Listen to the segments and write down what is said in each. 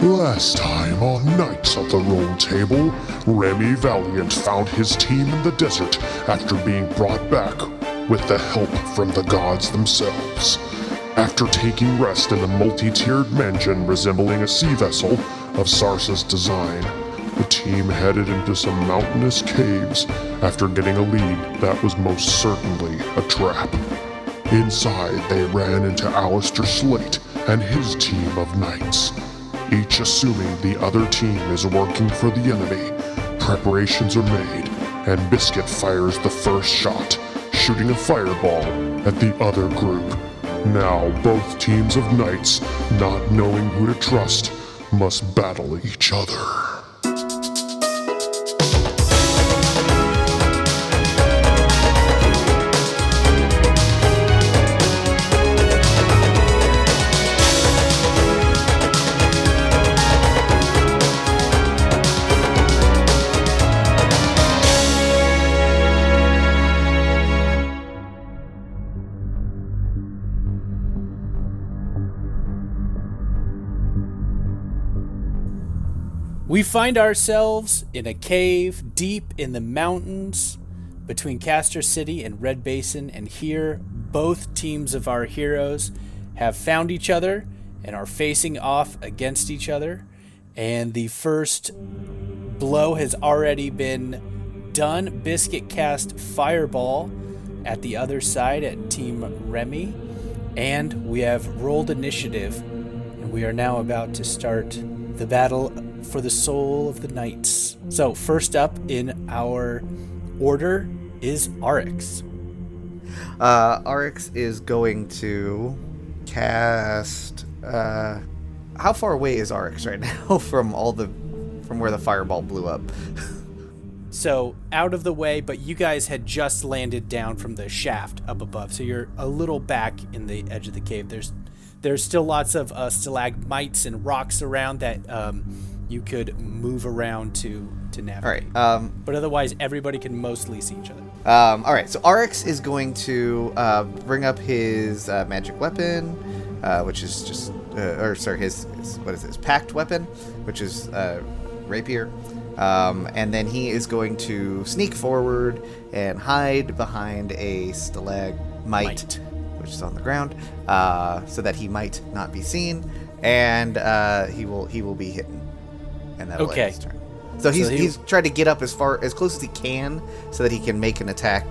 Last time on Knights of the Roll Table, Remy Valiant found his team in the desert after being brought back with the help from the gods themselves. After taking rest in a multi-tiered mansion resembling a sea vessel of Sarsa's design, the team headed into some mountainous caves after getting a lead that was most certainly a trap. Inside, they ran into Alistair Slate and his team of knights. Each assuming the other team is working for the enemy, preparations are made, and Biscuit fires the first shot, shooting a fireball at the other group. Now both teams of knights, not knowing who to trust, must battle each other. We find ourselves in a cave deep in the mountains between Castor City and Red Basin, and here both teams of our heroes have found each other and are facing off against each other. And the first blow has already been done. Biscuit cast Fireball at the other side at Team Remy, and we have rolled initiative, and we are now about to start the battle for the soul of the knights. So first up in our order is Aryx. Aryx is going to cast. How far away is Aryx right now from where the fireball blew up? So out of the way, but you guys had just landed down from the shaft up above, so you're a little back in the edge of the cave. There's still lots of stalagmites and rocks around that you could move around to navigate. All right. But otherwise, everybody can mostly see each other. All right. So Aryx is going to bring up his magic weapon, which is just, his what is this? Packed weapon, which is rapier. And then he is going to sneak forward and hide behind a stalagmite, which is on the ground, so that he might not be seen, and he will be hidden. And that'll end his turn. So he's tried to get up as close as he can so that he can make an attack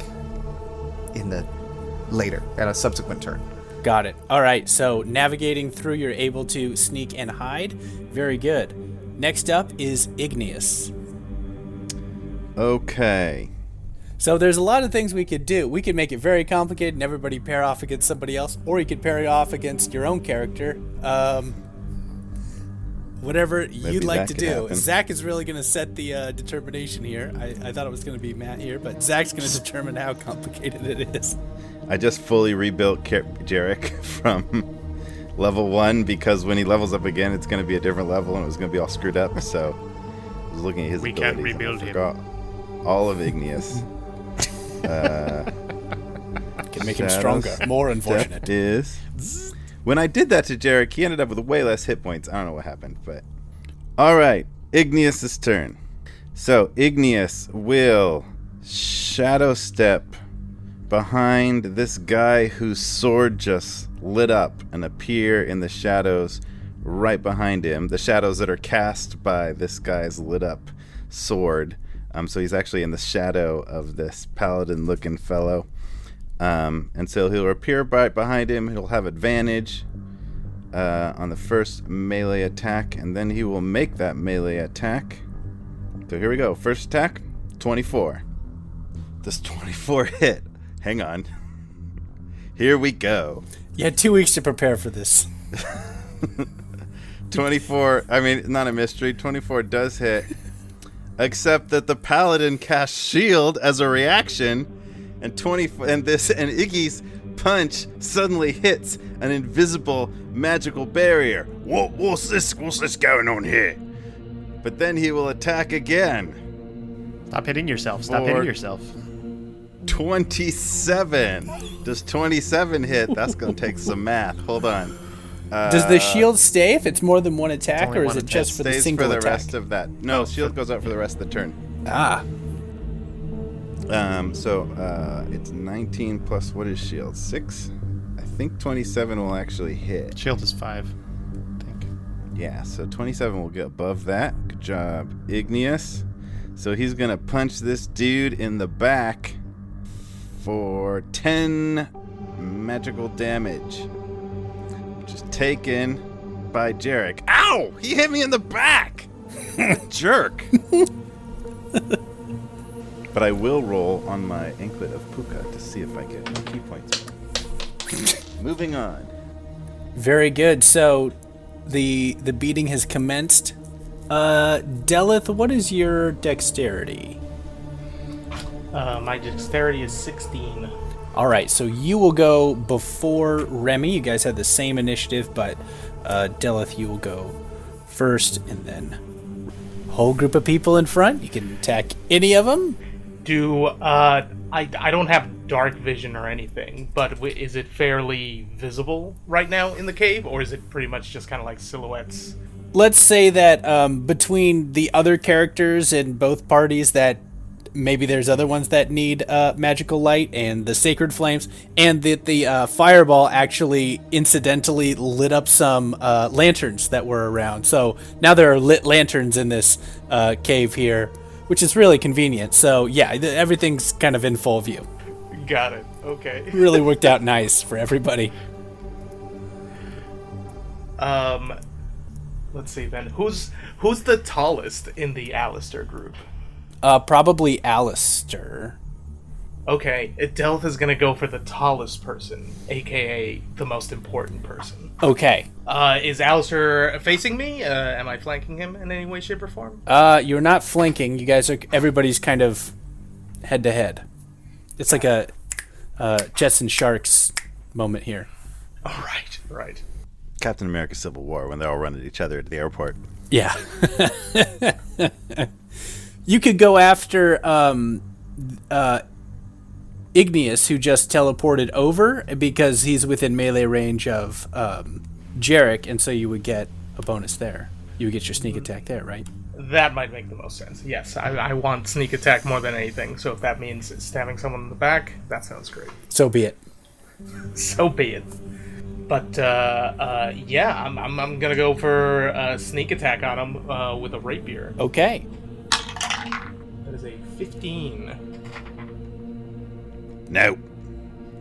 at a subsequent turn. Got it. All right, so navigating through, you're able to sneak and hide. Very good. Next up is Igneous. Okay. So there's a lot of things we could do. We could make it very complicated and everybody pair off against somebody else, or you could pair off against your own character. Whatever you'd like to do. Happen. Zach is really going to set the determination here. I thought it was going to be Matt here, but Zach's going to determine how complicated it is. I just fully rebuilt Jerik from level 1 because when he levels up again, it's going to be a different level and it was going to be all screwed up. So I was looking at his abilities. We can't rebuild him. All of Igneous. Can make him stronger. More unfortunate. When I did that to Jerik, he ended up with way less hit points. I don't know what happened, but... Alright, Igneous' turn. So, Igneous will shadow step behind this guy whose sword just lit up and appear in the shadows right behind him. The shadows that are cast by this guy's lit up sword. So he's actually in the shadow of this paladin-looking fellow. And so he'll appear right behind him. He'll have advantage on the first melee attack, and then he will make that melee attack. So here we go. First attack, 24. Does 24 hit? Hang on. Here we go. You had 2 weeks to prepare for this. 24, I mean, not a mystery. 24 does hit. Except that the paladin casts shield as a reaction, and Iggy's punch suddenly hits an invisible magical barrier. What's this going on here? But then he will attack again. Stop hitting yourself. Stop hitting yourself. 27. Does 27 hit? That's going to take some math. Hold on. Does the shield stay if it's more than one attack, only or is one it just for the Stays single for the attack? rest of that. No, shield goes out for the rest of the turn. Ah, So it's 19 plus, what is shield? 6? I think 27 will actually hit. Shield is 5, I think. Yeah, so 27 will get above that. Good job, Igneous. So he's going to punch this dude in the back for 10 magical damage, which is taken by Jerik. Ow! He hit me in the back! Jerk! But I will roll on my Anklet of Puka to see if I get key points. Moving on. very good. So the beating has commenced. Deleth, what is your dexterity? My dexterity is 16. All right, so you will go before Remy. You guys have the same initiative, but Deleth, you will go first, and then whole group of people in front. You can attack any of them. I don't have dark vision or anything, but is it fairly visible right now in the cave, or is it pretty much just kind of like silhouettes? Let's say that between the other characters in both parties, that maybe there's other ones that need magical light and the sacred flames, and that the fireball actually incidentally lit up some lanterns that were around. So now there are lit lanterns in this cave here, which is really convenient. So yeah, everything's kind of in full view. Got it. Okay. Really worked out nice for everybody. Let's see then. Who's the tallest in the Alistair group? Probably Alistair. Okay, Deleth is gonna go for the tallest person, aka the most important person. Okay. Is Alistair facing me? Am I flanking him in any way, shape, or form? You're not flanking. You guys are. Everybody's kind of head to head. It's like a Jets and Sharks moment here. All right. Captain America Civil War, when they all run at each other at the airport. Yeah. You could go after Igneous, who just teleported over, because he's within melee range of Jerik, and so you would get a bonus there. You would get your sneak attack there, right? That might make the most sense. Yes, I want sneak attack more than anything, so if that means stabbing someone in the back, that sounds great. So be it. So be it. But, yeah, I'm gonna go for sneak attack on him with a rapier. Okay. That is a 15. No.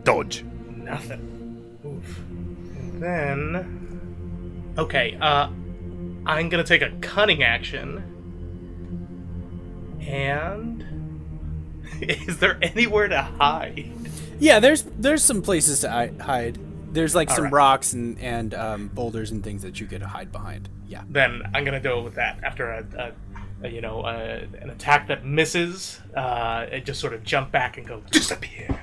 Dodge. Nothing. Oof. And then... Okay, I'm gonna take a cunning action. And... Is there anywhere to hide? Yeah, there's some places to hide. There's like some right. rocks and boulders and things that you could hide behind. Yeah. Then I'm gonna go with that. After an attack that misses, it just sort of jump back and go disappear.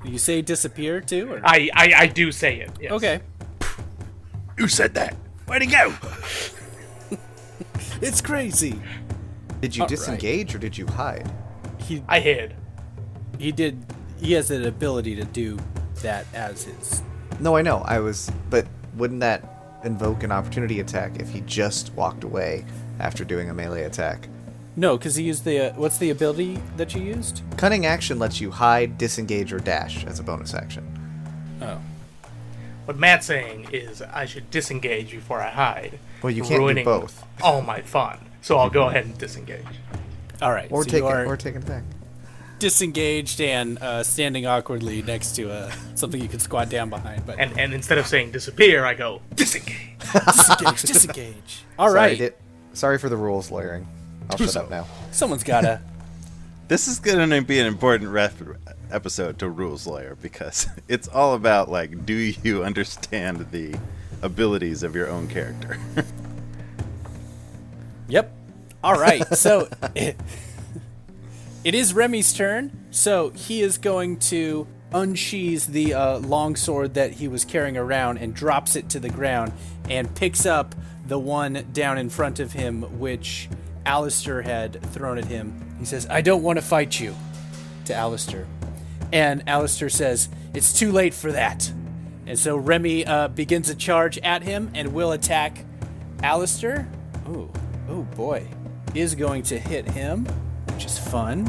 You say disappear too? Or? I do say it. Yes. Okay. Who said that? Where'd he go? It's crazy. Did you disengage or did you hide? I hid. He has an ability to do that as his. No, I know. But wouldn't that invoke an opportunity attack if he just walked away after doing a melee attack? No, because he used the. What's the ability that you used? Cunning action lets you hide, disengage, or dash as a bonus action. Oh. What Matt's saying is I should disengage before I hide. Well, you can't do ruining both. all my fun. So I'll go ahead and disengage. All right. Or so take you are an attack. disengaged and standing awkwardly next to something you could squat down behind. But And instead of saying disappear, I go disengage. disengage. All right. Sorry for the rules lawyering. I'll shut up now. Someone's gotta. This is going to be an important episode to Rules Lawyer, because it's all about, like, do you understand the abilities of your own character? Yep. All right. So it is Remy's turn. So he is going to unsheathe the longsword that he was carrying around and drops it to the ground and picks up the one down in front of him, which Alistair had thrown at him. He says, "I don't want to fight you," to Alistair. And Alistair says, "It's too late for that." And so Remy begins a charge at him and will attack Alistair. Oh boy. Is going to hit him, which is fun.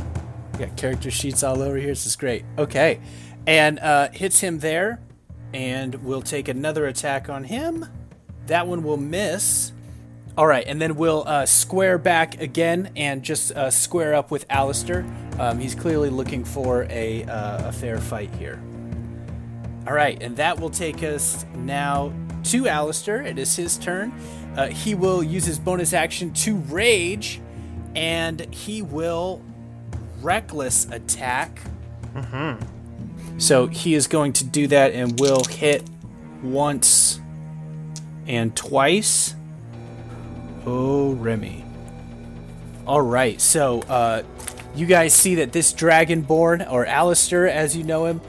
We got character sheets all over here. This is great. Okay. And hits him there. And we'll take another attack on him. That one will miss. All right, and then we'll square back again and just square up with Alistair. He's clearly looking for a fair fight here. All right, and that will take us now to Alistair. It is his turn. He will use his bonus action to rage, and he will reckless attack. So he is going to do that and will hit once and twice. Oh, Remy. All right, so you guys see that this Dragonborn, or Alistair as you know him,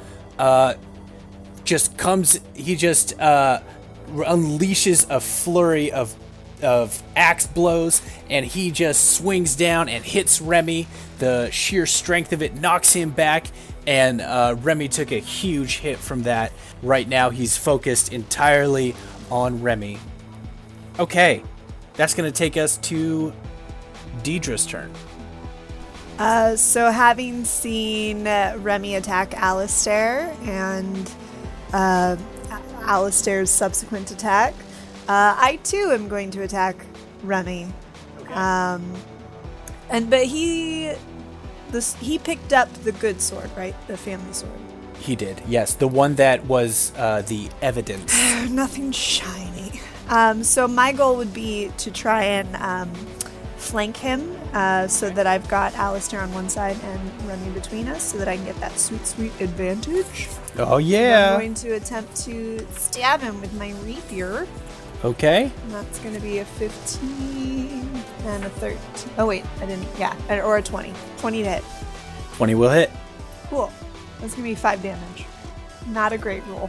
just comes, he just unleashes a flurry of axe blows, and he just swings down and hits Remy. The sheer strength of it knocks him back, and Remy took a huge hit from that. Right now, he's focused entirely on Remy. Okay. That's going to take us to Dierdre's turn. So having seen Remy attack Alistair and Alistair's subsequent attack, I too am going to attack Remy. But he picked up the good sword, right? The family sword. He did, yes. The one that was the evidence. Nothing shiny. So my goal would be to try and flank him so that I've got Alistair on one side and Remy between us so that I can get that sweet advantage. Oh, yeah. I'm going to attempt to stab him with my rapier. Okay. And that's going to be a 15 and a 13. Oh, wait. I didn't. Yeah. Or a 20. 20 to hit. 20 will hit. Cool. That's going to be 5 damage. Not a great roll.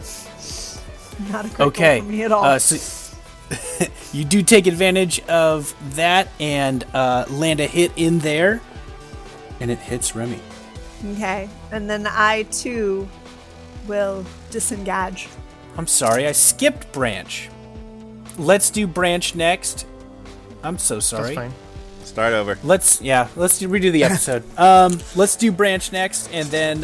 Not a great roll for me at all. So you do take advantage of that and land a hit in there, and it hits Remy. Okay, and then I too will disengage. I'm sorry, I skipped Branch. Let's do Branch next. I'm so sorry. That's fine. Start over. Let's redo the episode. Let's do Branch next, and then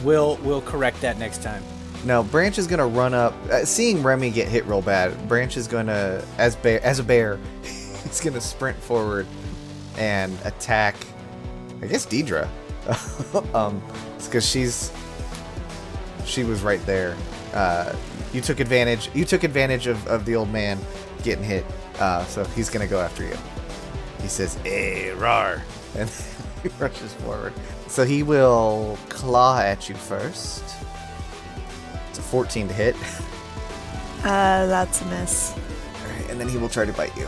we'll correct that next time. No, Branch is gonna run up. Seeing Remy get hit real bad, Branch is gonna, as a bear, he's gonna sprint forward and attack. I guess Dierdre. It's because she was right there. You took advantage. You took advantage of the old man getting hit. So he's gonna go after you. He says, "Hey, rar," and he rushes forward. So he will claw at you first. It's a 14 to hit. That's a miss. All right, and then he will try to bite you,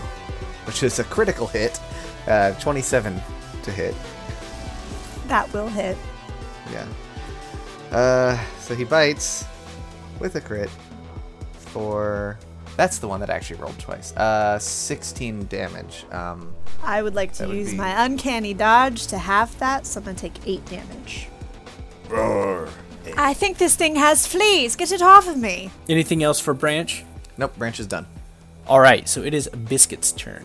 which is a critical hit. 27 to hit. That will hit. Yeah. So he bites with a crit for... That's the one that actually rolled twice. 16 damage. I would like to use my uncanny dodge to half that, so I'm going to take 8 damage. Roar. I think this thing has fleas. Get it off of me. Anything else for Branch? Nope, Branch is done. All right, so it is Biscuit's turn.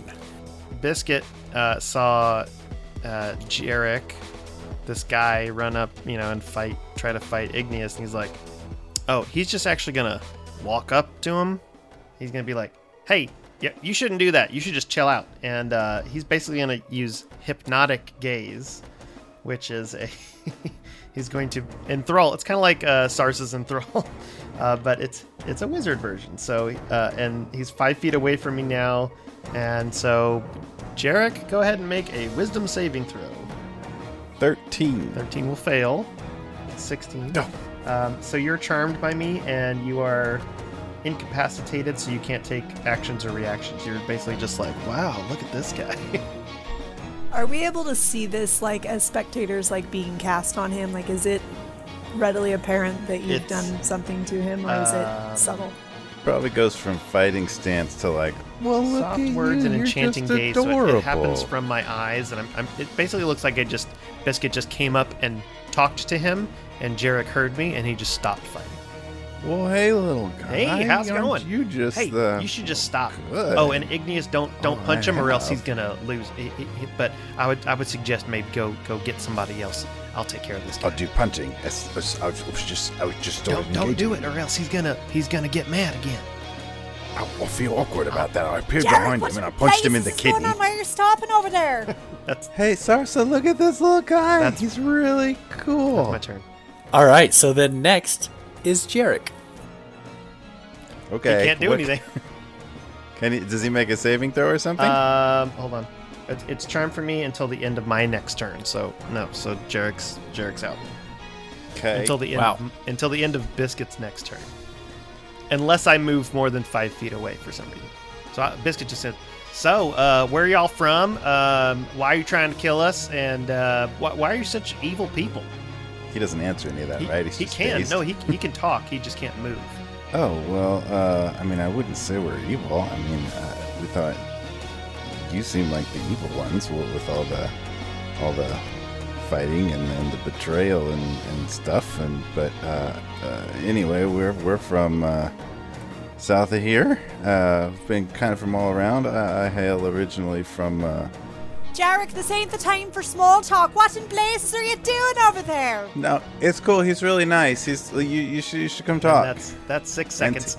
Biscuit saw Jerik, this guy, run up, and try to fight Igneous, and he's like, oh, he's just actually gonna walk up to him. He's gonna be like, hey, yeah, you shouldn't do that. You should just chill out. And he's basically gonna use Hypnotic Gaze, which is he's going to enthrall. It's kind of like Sarsa's enthrall, but it's a wizard version. So and he's 5 feet away from me now, and so Jerik, go ahead and make a Wisdom saving throw. 13. 13 will fail. 16. No. So you're charmed by me, and you are incapacitated, so you can't take actions or reactions. You're basically just like, wow, look at this guy. Are we able to see this, as spectators, being cast on him? Is it readily apparent that you've done something to him, or is it subtle? Probably goes from fighting stance to well, look soft at words you, and you're enchanting just gaze. So adorable. it happens from my eyes, and it basically looks like Biscuit just came up and talked to him, and Jerik heard me, and he just stopped fighting. Well, hey, little guy. Hey, how's it Aren't going? You just Hey, the. you should just stop. Good. Oh, and Igneous, don't punch him, or else have. he's gonna lose. But I would suggest maybe go get somebody else. I'll take care of this guy. I'll do punching. I was just Don't do it, or else he's gonna get mad again. I'll feel awkward about that. I appeared Jerik, behind what him and I punched him in the blazes is going kidney. on while you're stopping over there? Hey, Sarsa, look at this little guy. He's really cool. My turn. All right, so then next is Jerik. Okay. He can't do anything. Does he make a saving throw or something? Hold on. It's charm for me until the end of my next turn. So no. So Jerik's out Okay. until the end. Wow. Until the end of Biscuit's next turn, unless I move more than 5 feet away for some reason. So Biscuit just said, "So, where are y'all from? Why are you trying to kill us? And why are you such evil people?" He doesn't answer any of that, right? He's He just can. dazed. No, he can talk. He just can't move. Oh, well, I mean, I wouldn't say we're evil. I mean, we thought you seemed like the evil ones with all the fighting and the betrayal and stuff. But anyway, we're from south of here. Been kind of from all around. I hail originally from. Jerik, this ain't the time for small talk. What in blazes are you doing over there? No, it's cool. He's really nice. You should come talk. And that's 6 seconds.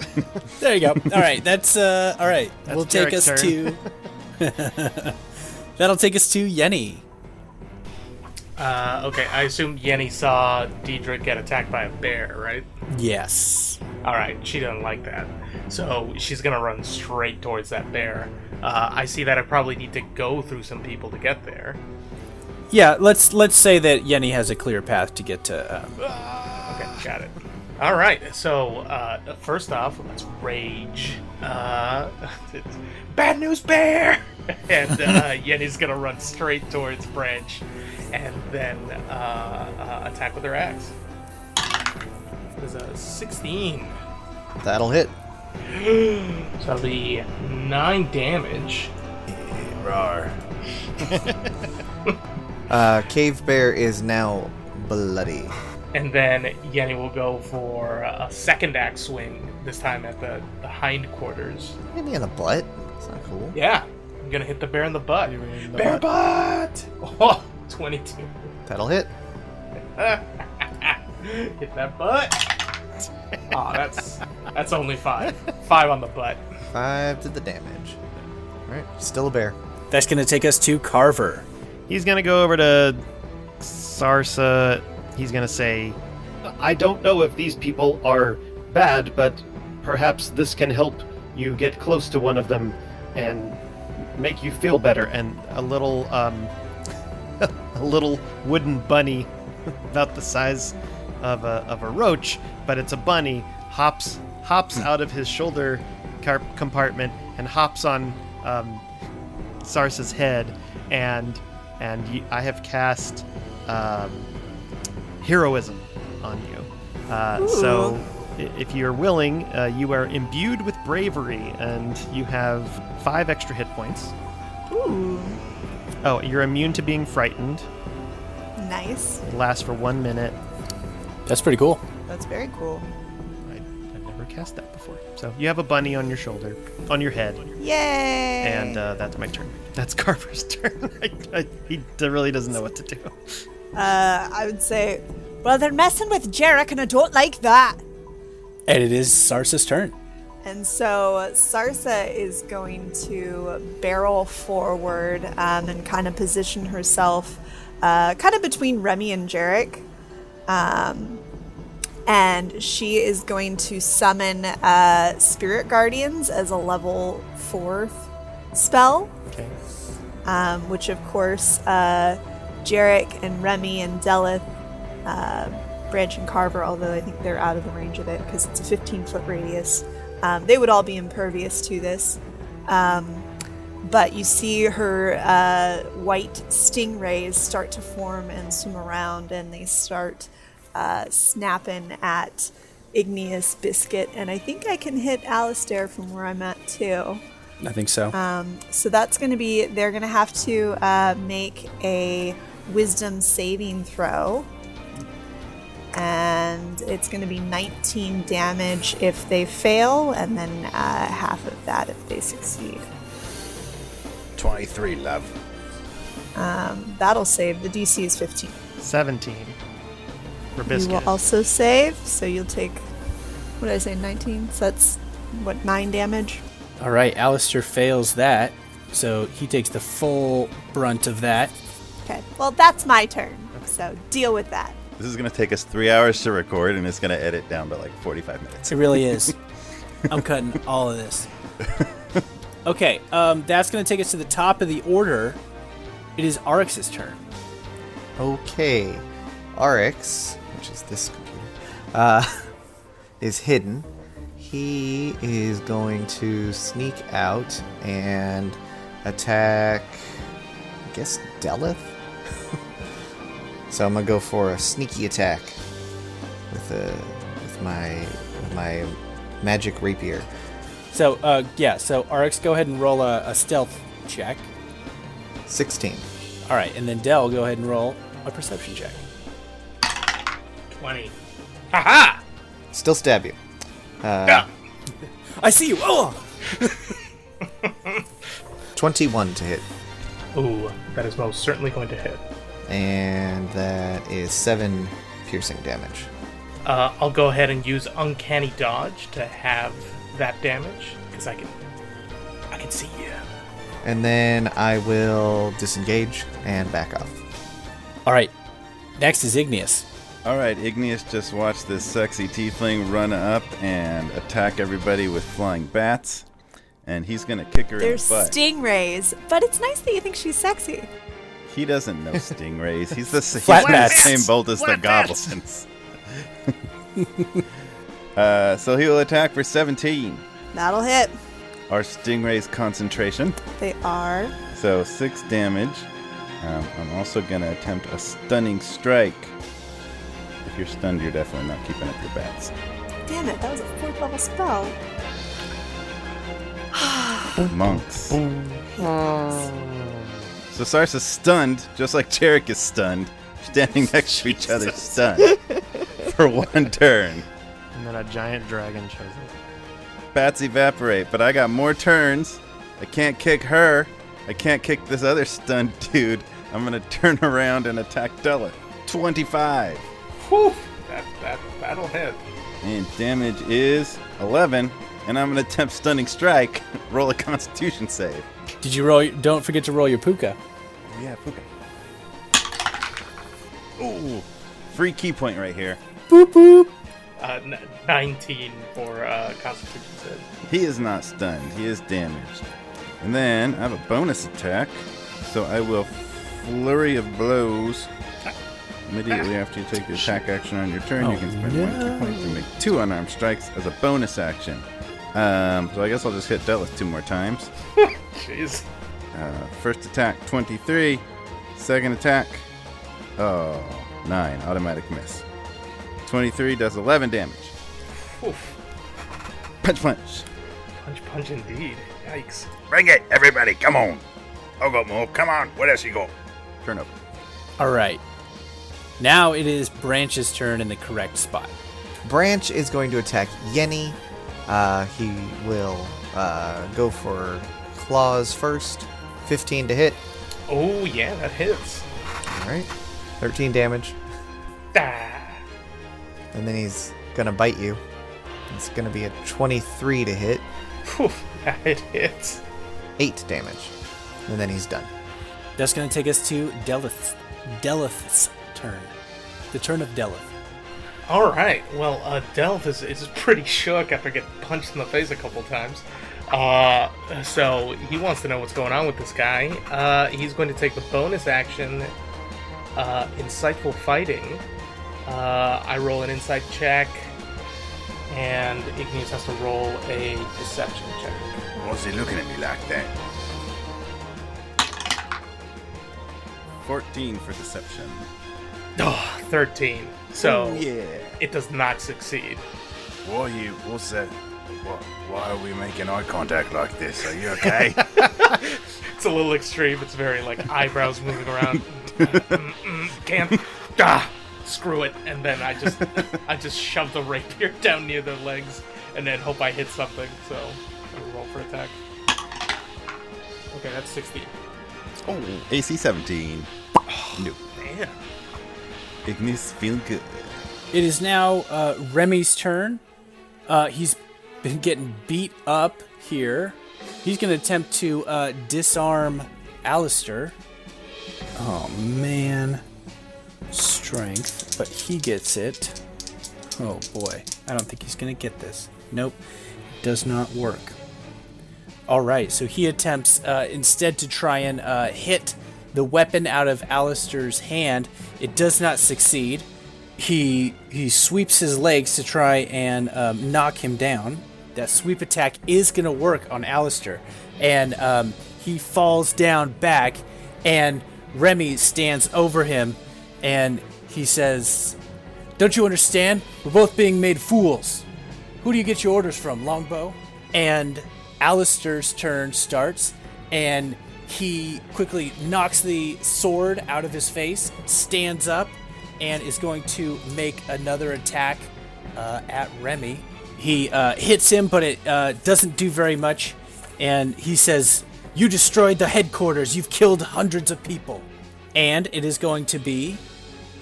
There you go. All right, that's all right. That's We'll take Jerik's us turn. to. That'll take us to Yenni. Okay, I assume Yenni saw Dierdre get attacked by a bear, right? Yes. Alright, she doesn't like that. So she's gonna run straight towards that bear. I see that I probably need to go through some people to get there. Yeah. Let's say that Yenni has a clear path to get to. Okay, got it. Alright, so first off, let's rage. It's bad news bear! And Yenni's gonna run straight towards Branch and then attack with her axe. There's a 16. That'll hit. So that'll be 9 damage. Cave Bear is now bloody. And then Yenni will go for a second axe swing, this time at the hindquarters. Maybe in the butt. It's not cool. Yeah, I'm gonna hit the bear in the butt. in the Bear butt! Oh, 22. That'll hit. Hit that butt. Oh, that's only 5. 5 on the butt. 5 to the damage. Alright, still a bear. That's gonna take us to Carver. He's gonna go over to Sarsa. He's gonna say, I don't know if these people are bad, but perhaps this can help you get close to one of them and make you feel better. and a little a little wooden bunny about the size of a roach, but it's a bunny, hops out of his shoulder compartment and hops on Sarsa's head, and I have cast heroism on you. So if you're willing, you are imbued with bravery, and you have 5 extra hit points. Ooh, Oh, you're immune to being frightened. nice. It lasts for 1 minute. That's pretty cool. That's very cool. I've never cast that before. So you have a bunny on your shoulder, on your head, Yay! and that's my turn. That's Carver's turn. He really doesn't know what to do. I would say, well, they're messing with Jerik, and I don't like that. And it is Sarsa's turn. And so Sarsa is going to barrel forward and kind of position herself kind of between Remy and Jerik. And she is going to summon Spirit Guardians as a level 4th spell. Okay. Which, of course, Jerik and Remy and Deleth, Branch and Carver, although I think they're out of the range of it because it's a 15-foot radius, they would all be impervious to this. But you see her white stingrays start to form and swim around, and they start snapping at Igneous, Biscuit, and I think I can hit Alistair from where I'm at too. I think so. So that's going to be, they're going to have to make a wisdom saving throw. and it's going to be 19 damage if they fail, and then half of that if they succeed. 23, love. That'll save. The DC is 15. 17 for You Biscuit. will also save, so you'll take, what did I say, 19? So that's, 9 damage? All right, Alistair fails that, so he takes the full brunt of that. Okay, well, that's my turn, so deal with that. This is going to take us 3 hours to record, and it's going to edit down to like 45 minutes. It really is. I'm cutting all of this. Okay, that's going to take us to the top of the order. It is Aryx's turn. Okay. Aryx, which is this computer, is hidden. He is going to sneak out and attack, I guess, Deleth? So I'm going to go for a sneaky attack with my magic rapier. So, so Aryx, go ahead and roll a stealth check. 16. All right, and then Del, go ahead and roll a perception check. 20. Ha-ha! Still stab you. Yeah. I see you. Oh! 21 to hit. Ooh, that is most certainly going to hit. And that is 7 piercing damage. I'll go ahead and use Uncanny Dodge to have that damage, because I can see you. And then I will disengage and back off. All right, next is Igneous. All right, Igneous just watched this sexy tiefling run up and attack everybody with flying bats. And he's going to kick her There's in the butt. stingrays, but it's nice that you think she's sexy. He doesn't know stingrays. He's the Flat bats. same bolt as the goblins. So he will attack for 17. That'll hit. Our stingray's concentration. They are. So 6 damage. I'm also going to attempt a stunning strike. If you're stunned, you're definitely not keeping up your bats. Damn it, that was a 4th level spell. Monks. So Sarsa's stunned, just like Jerik is stunned, standing next to each other stunned for 1 turn. And then a giant dragon shows up. Bats evaporate, but I got more turns. I can't kick her. I can't kick this other stunned dude. I'm going to turn around and attack Deleth. 25. Whew! That'll hit. And damage is 11. And I'm going to attempt stunning strike. Roll a constitution save. Did you roll? Don't forget to roll your puka. Oh, yeah, puka. Ooh. Free key point right here. Boop boop. 19 for Constitution save. He is not stunned. He is damaged. And then I have a bonus attack. So I will Flurry of Blows. Immediately after you take the attack action on your turn, you can spend 1 key point to make 2 unarmed strikes as a bonus action. So I guess I'll just hit Deleth 2 more times. Jeez. First attack, 23. Second attack, 9. Automatic miss. 23 does 11 damage. Oof. Punch, punch. Punch indeed. Yikes. Bring it, everybody, come on. I'll go more. Come on, where else you go? Turn over. All right. Now it is Branch's turn in the correct spot. Branch is going to attack Yenni. He will go for claws first. 15 to hit. Oh, yeah, that hits. All right. 13 damage. Ah. And then he's going to bite you. It's going to be a 23 to hit. Whew, that hits. 8 damage. And then he's done. That's going to take us to Deleth's turn. The turn of Deleth. All right. Well, Deleth is pretty shook after getting punched in the face a couple times. So he wants to know what's going on with this guy. He's going to take the bonus action, Insightful Fighting. I roll an insight check, and Igneous has to roll a deception check. What's he looking at me like that? 14 for deception. Oh, 13. So yeah. it does not succeed. What's that? Why are we making eye contact like this? Are you okay? It's a little extreme. It's very like eyebrows moving around. Can't. screw it, and then I just shove the rapier down near their legs, and then hope I hit something. So I'll roll for attack. Okay, that's 16. Oh, AC 17. No. Man. Igneous feeling good. It is now Remy's turn. He's been getting beat up here. He's going to attempt to disarm Alistair. Oh, man. Strength, but he gets it. Oh, boy. I don't think he's going to get this. Nope. Does not work. All right, so he attempts instead to try and hit the weapon out of Alistair's hand. It does not succeed. He sweeps his legs to try and knock him down. That sweep attack is going to work on Alistair. And he falls down back, and Remy stands over him, and he says, "Don't you understand? We're both being made fools. Who do you get your orders from, Longbow?" And Alistair's turn starts, and he quickly knocks the sword out of his face, stands up, and is going to make another attack at Remy. He hits him, but it doesn't do very much, and he says, "You destroyed the headquarters. You've killed hundreds of people." And it is going to be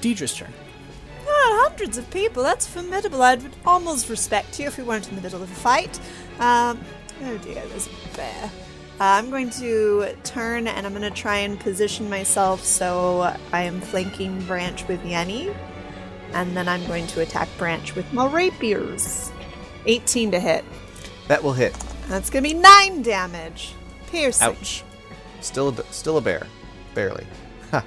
Dierdre's turn. Hundreds of people, that's formidable. I'd almost respect you if we weren't in the middle of a fight. Oh dear, there's a bear. I'm going to turn and I'm going to try and position myself so I am flanking Branch with Yenni. And then I'm going to attack Branch with my rapiers. 18 to hit. That will hit. That's going to be 9 damage. Piercing. Ouch. Still a bear. Barely. Ha.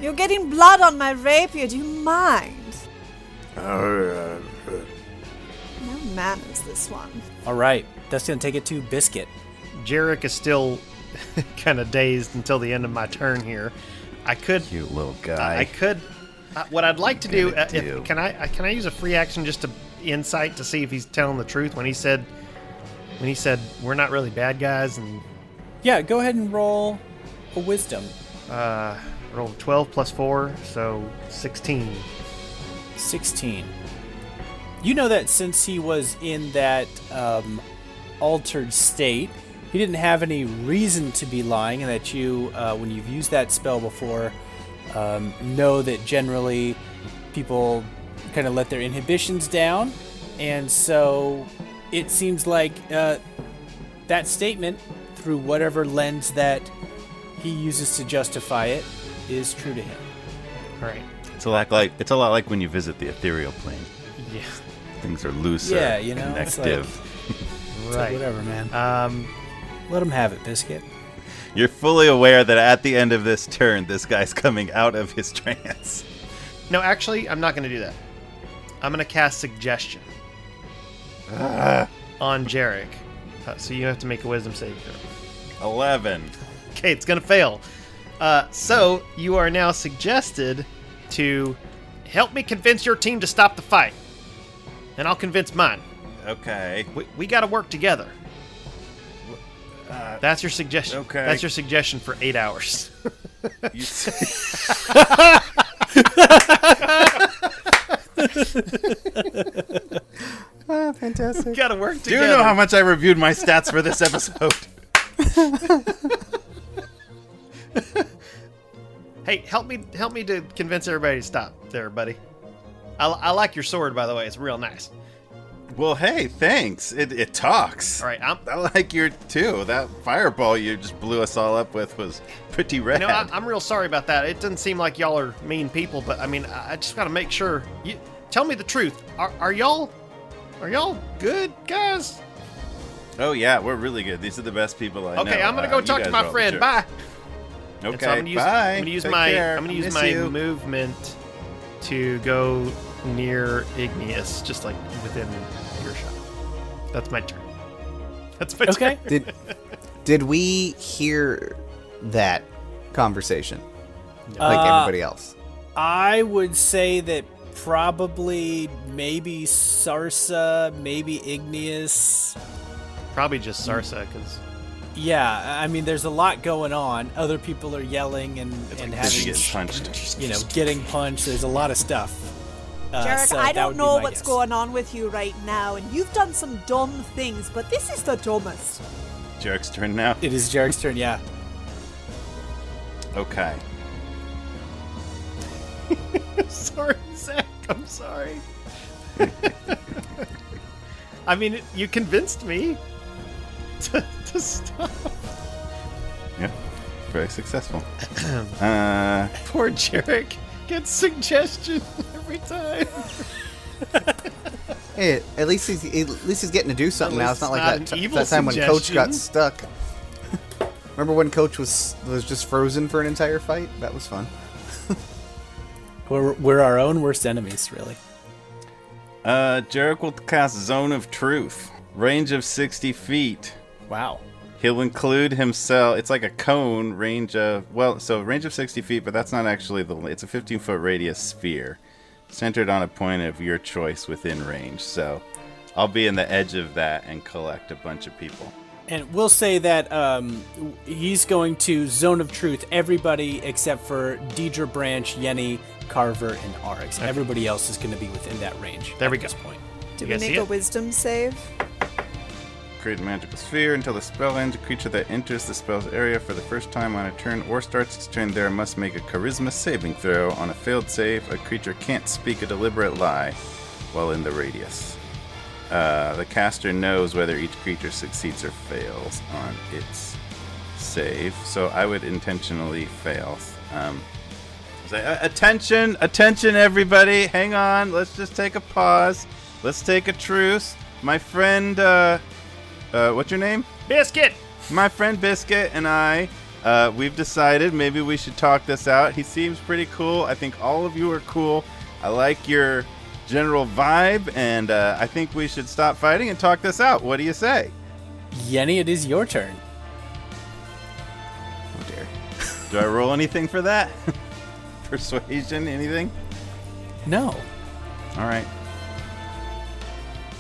You're getting blood on my rapier. Do you mind? No manners, this one. All right, that's going to take it to Biscuit. Jerik is still kind of dazed until the end of my turn here. I could... Cute little guy. I could... what I'd like to do... do. Can I use a free action just to insight to see if he's telling the truth when he said we're not really bad guys? And Yeah, go ahead and roll a wisdom. roll 12 plus 4, so 16. 16. You know that since he was in that altered state, he didn't have any reason to be lying, and that you, when you've used that spell before, know that generally people kind of let their inhibitions down, and so it seems like that statement, through whatever lens that he uses to justify it, is true to him. All right. It's a lot like when you visit the ethereal plane. Yeah. Things are looser. Yeah, you know, it's connective. It's like whatever, man. Let him have it, Biscuit. You're fully aware that at the end of this turn, this guy's coming out of his trance. No, actually, I'm not going to do that. I'm going to cast Suggestion on Jerik. So you have to make a Wisdom saving throw. 11. Okay, it's going to fail. So you are now suggested to help me convince your team to stop the fight. And I'll convince mine. Okay. We got to work together. That's your suggestion. Okay. That's your suggestion for 8 hours. You Fantastic. We got to work Do together. you know how much I reviewed my stats for this episode? Hey, help me to convince everybody to stop there, buddy. I like your sword, by the way. It's real nice. Well, hey, thanks. It talks. All right, I like your too. That fireball you just blew us all up with was pretty rad. I'm real sorry about that. It doesn't seem like y'all are mean people, but I mean, I just got to make sure. You tell me the truth. Are y'all good guys? Oh yeah, we're really good. These are the best people I know. Okay, I'm gonna go You talk to guys my are all friend. the Bye. jerks. And so Okay, bye. I'm gonna use Take my care. I'm gonna use Miss my you. movement to go near Igneous, just like within earshot. That's my turn. That's my Okay. turn. Did we hear that conversation like everybody else? I would say that probably maybe Sarsa, maybe Igneous. Probably just Sarsa, because Yeah, I mean, there's a lot going on. Other people are yelling and Busy having, gets punched. Getting punched. There's a lot of stuff. Jerik, So I that don't would be know my what's guess. going on with you right now, and you've done some dumb things, but this is the dumbest. Jerik's turn now. It is Jerik's turn, yeah. Okay. Sorry, Zach. I'm sorry. I mean, you convinced me to stop. Yep. Very successful. Poor Jerik gets suggestion every time. Hey, at least he's getting to do something now. It's not like At least that, not an evil that time when Coach suggestion. got stuck. Remember when Coach was just frozen for an entire fight? That was fun. We're our own worst enemies, really. Jerik will cast Zone of Truth. Range of 60 feet. Wow. He'll include himself. It's like a cone, range of 60 feet, but that's not actually it's a 15-foot radius sphere centered on a point of your choice within range. So I'll be in the edge of that and collect a bunch of people. And we'll say that he's going to Zone of Truth everybody except for Dierdre, Branch, Yenni, Carver, and Aryx. Everybody else is going to be within that range. There we at go. this point. Do You we guys make see a it? wisdom save? Create a magical sphere until the spell ends. A creature that enters the spell's area for the first time on a turn or starts its turn there must make a charisma saving throw. On a failed save, a creature can't speak a deliberate lie while in the radius. The caster knows whether each creature succeeds or fails on its save, so I would intentionally fail. Attention, everybody! Hang on. Let's just take a pause. Let's take a truce. My friend, what's your name? Biscuit! My friend Biscuit and I, we've decided maybe we should talk this out. He seems pretty cool. I think all of you are cool. I like your general vibe, and I think we should stop fighting and talk this out. What do you say? Yenni, it is your turn. Oh dear. Do I roll anything for that? Persuasion, anything? No. All right.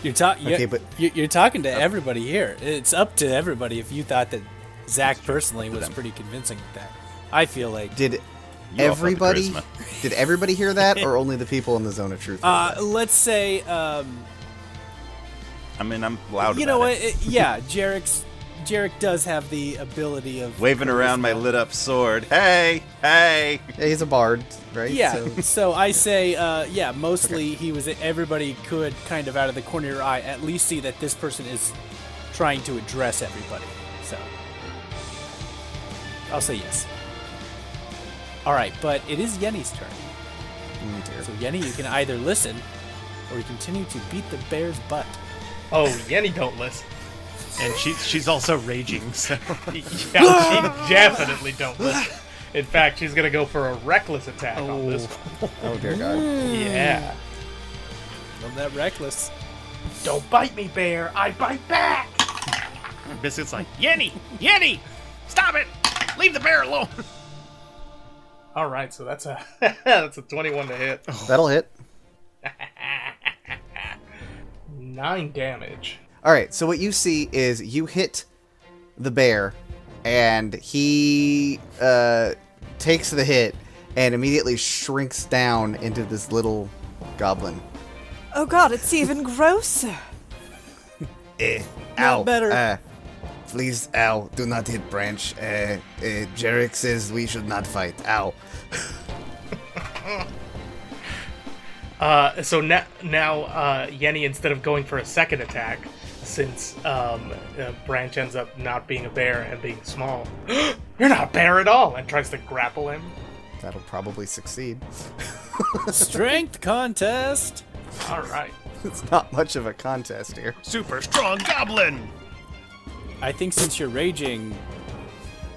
You're Okay, but- you're talking to everybody here. It's up to everybody if you thought that Zach personally was pretty convincing with that. I feel like Did You all felt the everybody charisma. hear that, or only the people in the Zone of Truth? let's say I mean, I'm loud you about know what? it. Jerik does have the ability of Waving around my lit up sword. Hey! Yeah, he's a bard, right? Yeah, So, so I say, mostly everybody could kind of out of the corner of your eye at least see that this person is trying to address everybody. So I'll say yes. All right, but it is Yenni's turn. dear. So Yenni, you can either listen or you continue to beat the bear's butt. Oh, Yenni don't listen. And she's also raging, so. Yeah, she definitely don't listen. In fact, she's gonna go for a reckless attack on this one. Oh dear God. Yeah. Love that reckless. Don't bite me, bear. I bite back. Biscuit's like, Yenni! Stop it! Leave the bear alone! All right, so that's a that's a 21 to hit. That'll hit. 9 damage. All right, so what you see is you hit the bear, and he takes the hit and immediately shrinks down into this little goblin. Oh god, it's even grosser. Ow. better. Please, ow, do not hit Branch. Jerik says we should not fight. Ow. So now Yenni, instead of going for a second attack, since Branch ends up not being a bear and being small, you're not a bear at all, and tries to grapple him. That'll probably succeed. Strength contest. All right. It's not much of a contest here. Super strong goblin! I think since you're raging,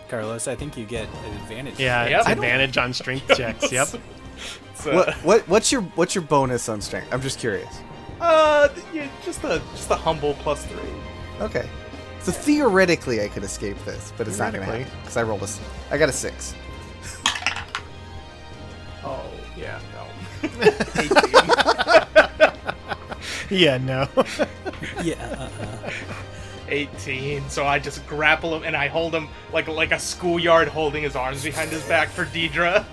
Carlos, I think you get an advantage. Yeah, Yep. it's advantage on strength checks, yep. So, What's your bonus on strength? I'm just curious. yeah, just a humble +3. Okay. So theoretically I could escape this, but it's not going to Theoretically. happen because I got a 6. Oh yeah, no. Yeah, no. Yeah. 18. So I just grapple him and I hold him like a schoolyard holding his arms behind his back for Dierdre.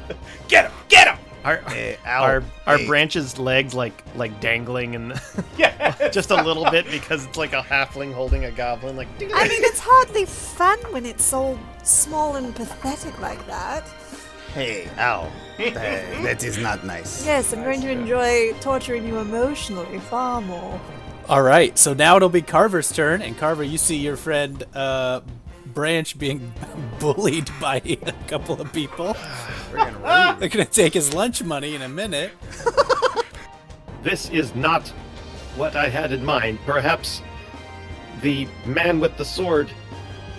Get him! Get him! Are Branch's legs like dangling and Yeah. just a little bit because it's like a halfling holding a goblin? Like, I mean, it's hardly fun when it's all small and pathetic like that. Hey, ow. That is not nice. Yes, I'm going to enjoy torturing you emotionally far more. All right, so now it'll be Carver's turn, and Carver, you see your friend Branch being bullied by a couple of people. They're gonna take his lunch money in a minute. This is not what I had in mind. Perhaps the man with the sword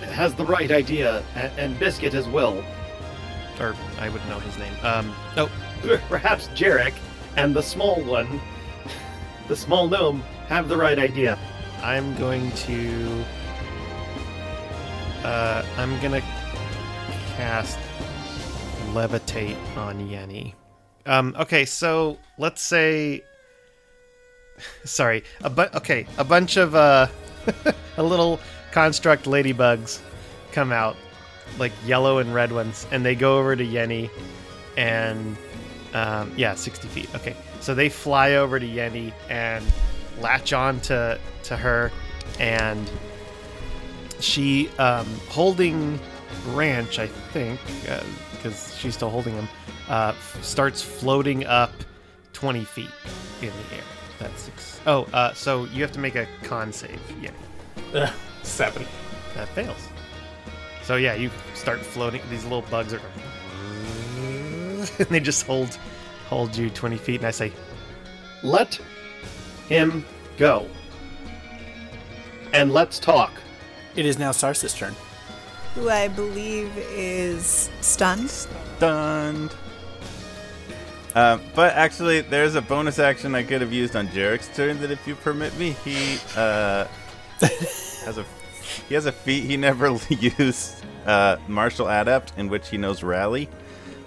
has the right idea, and Biscuit as well. or I would know his name. Perhaps Jerik and the small one, the small gnome, have the right idea. I'm going to cast Levitate on Yenni. Okay, so let's say, sorry, a bunch of a little construct ladybugs come out, like yellow and red ones, and they go over to Yenni, and 60 feet. Okay, so they fly over to Yenni and latch on to her, and she, holding Branch, I think, because she's still holding him, starts floating up 20 feet in the air. That's 6. So you have to make a con save. Yeah. 7. That fails. So yeah, you start floating. These little bugs are, and they just hold you 20 feet. And I say, Let him go. And let's talk. It is now Sarsa's turn. Who I believe is stunned. Stunned. But actually, there's a bonus action I could have used on Jerik's turn that, if you permit me, he has a feat he never used, Martial Adept, in which he knows Rally.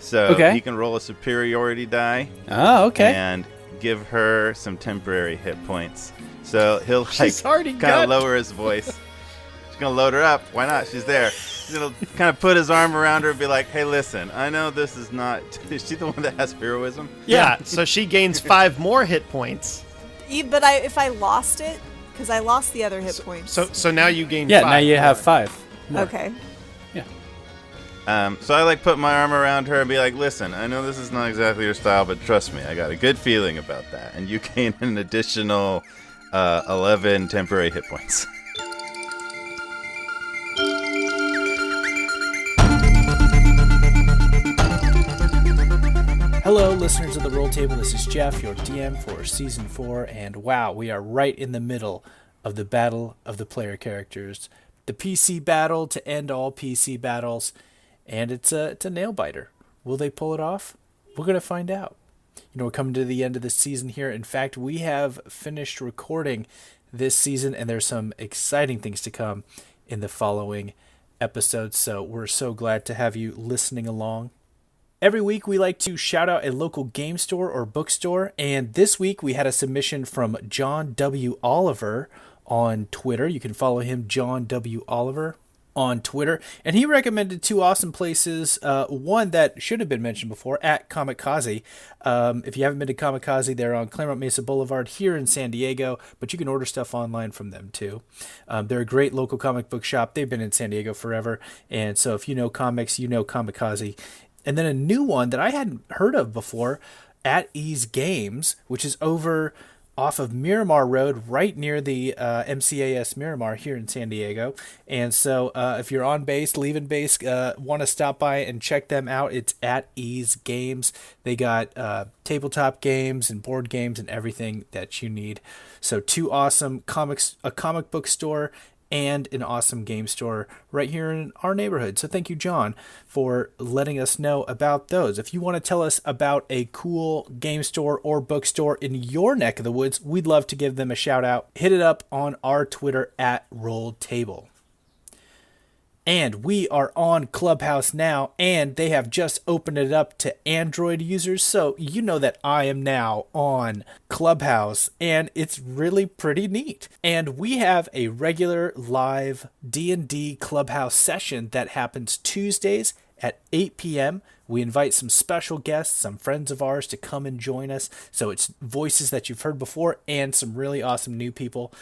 So he can roll a superiority die. Oh, okay. And give her some temporary hit points. So he'll She's already kind of lower his voice. He's gonna load her up. Why not? She's there. He's gonna kind of put his arm around her and be like, "Hey, listen. I know this is not. Is she the one that has heroism?" yeah. So she gains 5 more hit points. But if I lost it, because I lost the other hit points. So now you gain. Yeah, 5 now you have more. 5. More. Okay. So I put my arm around her and be like, "Listen, I know this is not exactly your style, but trust me, I got a good feeling about that." And you gain an additional 11 temporary hit points. Hello, listeners of the Roll Table. This is Jeff, your DM for Season 4, and wow, we are right in the middle of the battle of the player characters. The PC battle to end all PC battles, and it's a nail-biter. Will they pull it off? We're going to find out. You know, we're coming to the end of the season here. In fact, we have finished recording this season, and there's some exciting things to come in the following episodes, so we're so glad to have you listening along. Every week, we like to shout out a local game store or bookstore, and this week we had a submission from John W. Oliver on Twitter. You can follow him, John W. Oliver, on Twitter, and he recommended 2 awesome places. One that should have been mentioned before, at Kamikaze. If you haven't been to Kamikaze, they're on Claremont Mesa Boulevard here in San Diego, but you can order stuff online from them too. They're a great local comic book shop. They've been in San Diego forever, and so if you know comics, you know Kamikaze. And then a new one that I hadn't heard of before, At Ease Games, which is over off of Miramar Road, right near the MCAS Miramar here in San Diego. And so if you're on base, leaving base, want to stop by and check them out, it's At Ease Games. They got tabletop games and board games and everything that you need. So 2 awesome comics, a comic book store and an awesome game store right here in our neighborhood. So thank you, John, for letting us know about those. If you want to tell us about a cool game store or bookstore in your neck of the woods, we'd love to give them a shout out. Hit it up on our Twitter at Roll Table. And we are on Clubhouse now, and they have just opened it up to Android users. So you know that I am now on Clubhouse, and it's really pretty neat. And we have a regular live D&D Clubhouse session that happens Tuesdays at 8 p.m. We invite some special guests, some friends of ours to come and join us. So it's voices that you've heard before and some really awesome new people.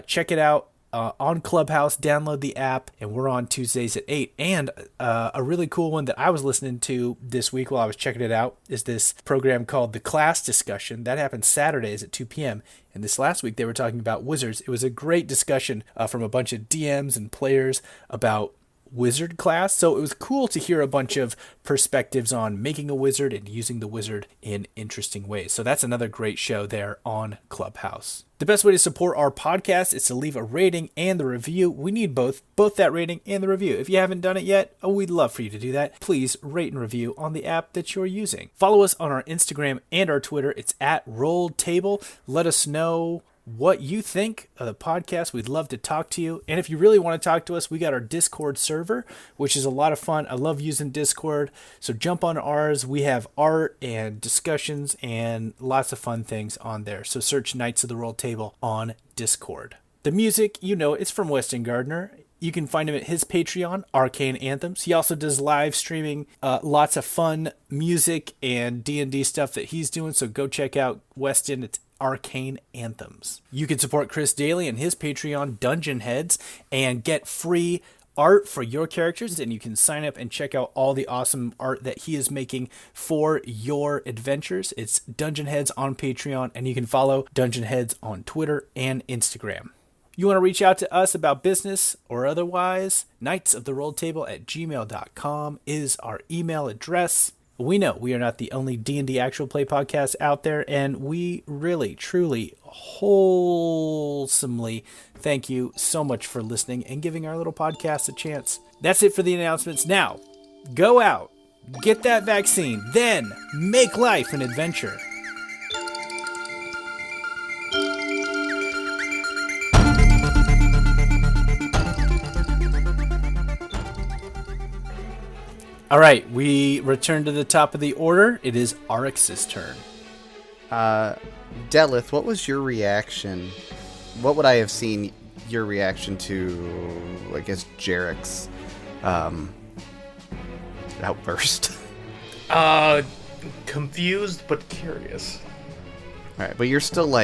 Check it out. On Clubhouse, download the app, and we're on Tuesdays at 8. And a really cool one that I was listening to this week while I was checking it out is this program called The Class Discussion. That happens Saturdays at 2 p.m. And this last week, they were talking about wizards. It was a great discussion from a bunch of DMs and players about wizard class. So it was cool to hear a bunch of perspectives on making a wizard and using the wizard in interesting ways. So that's another great show there on Clubhouse. The best way to support our podcast is to leave a rating and the review. We need both that rating and the review. If you haven't done it yet, we'd love for you to do that. Please rate and review on the app that you're using. Follow us on our Instagram and our Twitter. It's at @RolledTable. Let us know what you think of the podcast. We'd love to talk to you. And if you really want to talk to us, we got our Discord server, which is a lot of fun. I love using Discord. So jump on ours. We have art and discussions and lots of fun things on there. So search Knights of the Roll Table on Discord. The music, it's from Weston Gardner. You can find him at his Patreon, Arcane Anthems. He also does live streaming, lots of fun music and D&D stuff that he's doing. So go check out Weston. It's Arcane Anthems. You can support Chris Daly and his Patreon, Dungeon Heads, and get free art for your characters, and you can sign up and check out all the awesome art that he is making for your adventures. It's Dungeon Heads on Patreon, and you can follow Dungeon Heads on Twitter and Instagram. You want to reach out to us about business or otherwise, knightsoftherolledtable@gmail.com is our email address. We know we are not the only D&D actual play podcast out there, and we really, truly, wholesomely thank you so much for listening and giving our little podcast a chance. That's it for the announcements. Now, go out, get that vaccine, then make life an adventure. All right, we return to the top of the order. It is Aryx's turn. Deleth, what was your reaction? What would I have seen your reaction to, I guess, Jerik's outburst? Confused but curious. All right, but you're still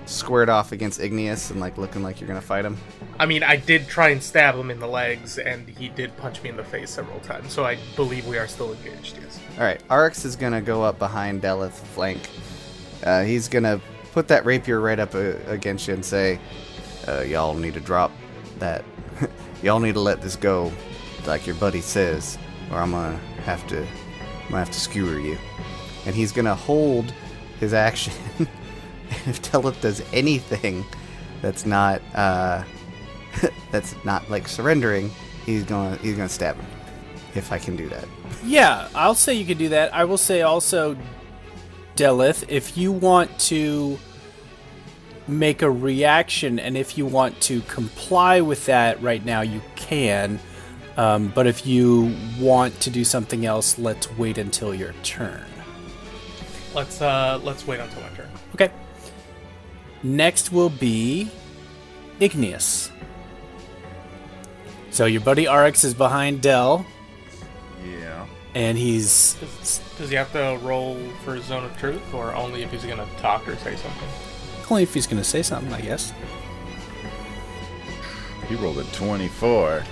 squared off against Igneous and looking like you're gonna fight him. I mean, I did try and stab him in the legs, and he did punch me in the face several times, so I believe we are still engaged, yes. Alright, Aryx is gonna go up behind Deleth's flank. He's gonna put that rapier right up against you and say, y'all need to drop that. Y'all need to let this go, like your buddy says, or I'm gonna have to skewer you. And he's gonna hold his action. If Deleth does anything that's not surrendering, he's gonna stab him. If I can do that. Yeah, I'll say you can do that. I will say also, Deleth, if you want to make a reaction and if you want to comply with that right now, you can. But if you want to do something else, let's wait until your turn. Let's wait until my turn. Okay. Next will be Igneous. So your buddy Aryx is behind Del. Yeah. And he's... Does he have to roll for Zone of Truth, or only if he's going to talk or say something? Only if he's going to say something, I guess. He rolled a 24.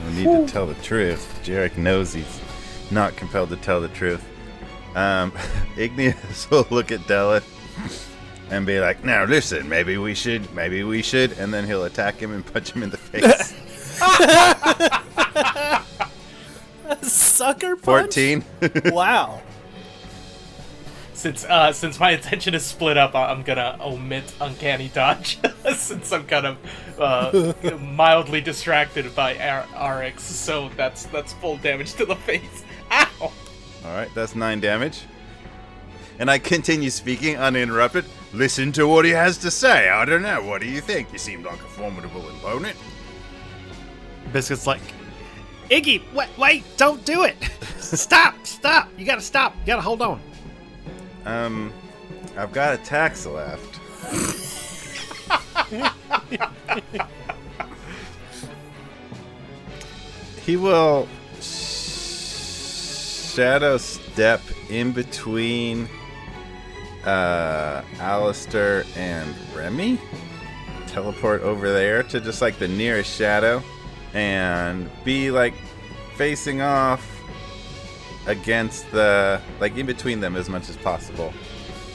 No need to tell the truth. Jerik knows he's not compelled to tell the truth. Igneous will look at Deleth and be like, now listen, maybe we should, and then he'll attack him and punch him in the face. Sucker punch? 14. Wow. Since my attention is split up, I'm gonna omit Uncanny Dodge, since I'm kind of mildly distracted by Aryx, so that's full damage to the face. Ow! Alright, that's 9 damage. And I continue speaking uninterrupted. Listen to what he has to say. I don't know. What do you think? You seem like a formidable opponent. Biscuit's like, Iggy, wait, don't do it. Stop. You gotta stop. You gotta hold on. I've got a tax left. He will shadow step in between Alistair and Remy. Teleport over there to just like the nearest shadow and be like facing off against the, like in between them as much as possible,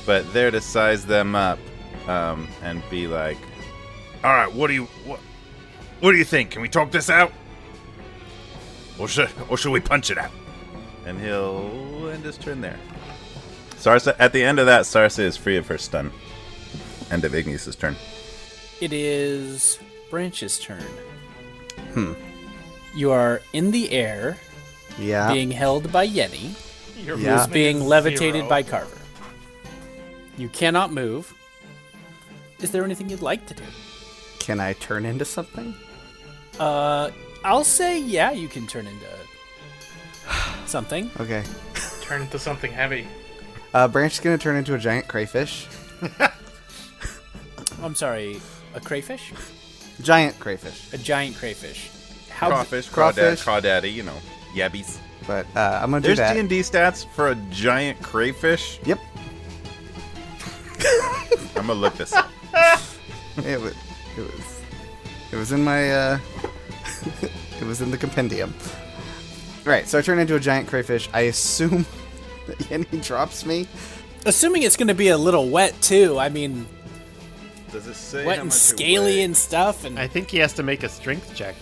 but there to size them up and be like, All right, what do you think? Can we talk this out? Or should we punch it out? and he'll end his turn there. Sarsa, at the end of that, Sarsa is free of her stun. End of Igneous' turn. It is Branch's turn. You are in the air, Yeah. being held by Yenni, Your Yeah. movement being is levitated 0. by Carver. You cannot move. Is there anything you'd like to do? Can I turn into something? I'll say yeah, you can turn into something. Okay. Turn into something heavy. Branch is going to turn into a giant crayfish. I'm sorry, a crayfish? Giant crayfish. A giant crayfish. How Crawfish, Crawfish. crawdaddy, you know, yabbies. But I'm going to do There's that. D&D stats for a giant crayfish. Yep. I'm gonna look this up. It was in my it was in the compendium. Right, so I turn into a giant crayfish. I assume that Yenni drops me. Assuming it's going to be a little wet too. I mean, Does it say wet how and much it scaly weighs? and stuff. And I think he has to make a strength check.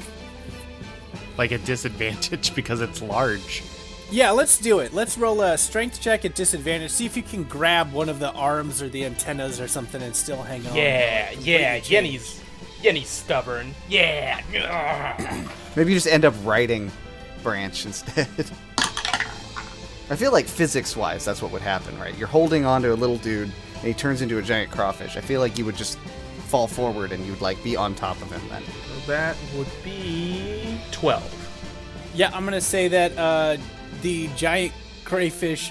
Like a disadvantage because it's large. yeah, let's do it. Let's roll a strength check at disadvantage. See if you can grab one of the arms or the antennas or something and still hang on. Yeah, yeah. Completely change. Yenni's stubborn. Yeah. Ugh. Maybe you just end up riding Branch instead. I feel like physics-wise, that's what would happen, right? You're holding onto a little dude, and he turns into a giant crawfish. I feel like you would just fall forward, and you'd like be on top of him then. That would be 12. Yeah, I'm gonna say that the giant crayfish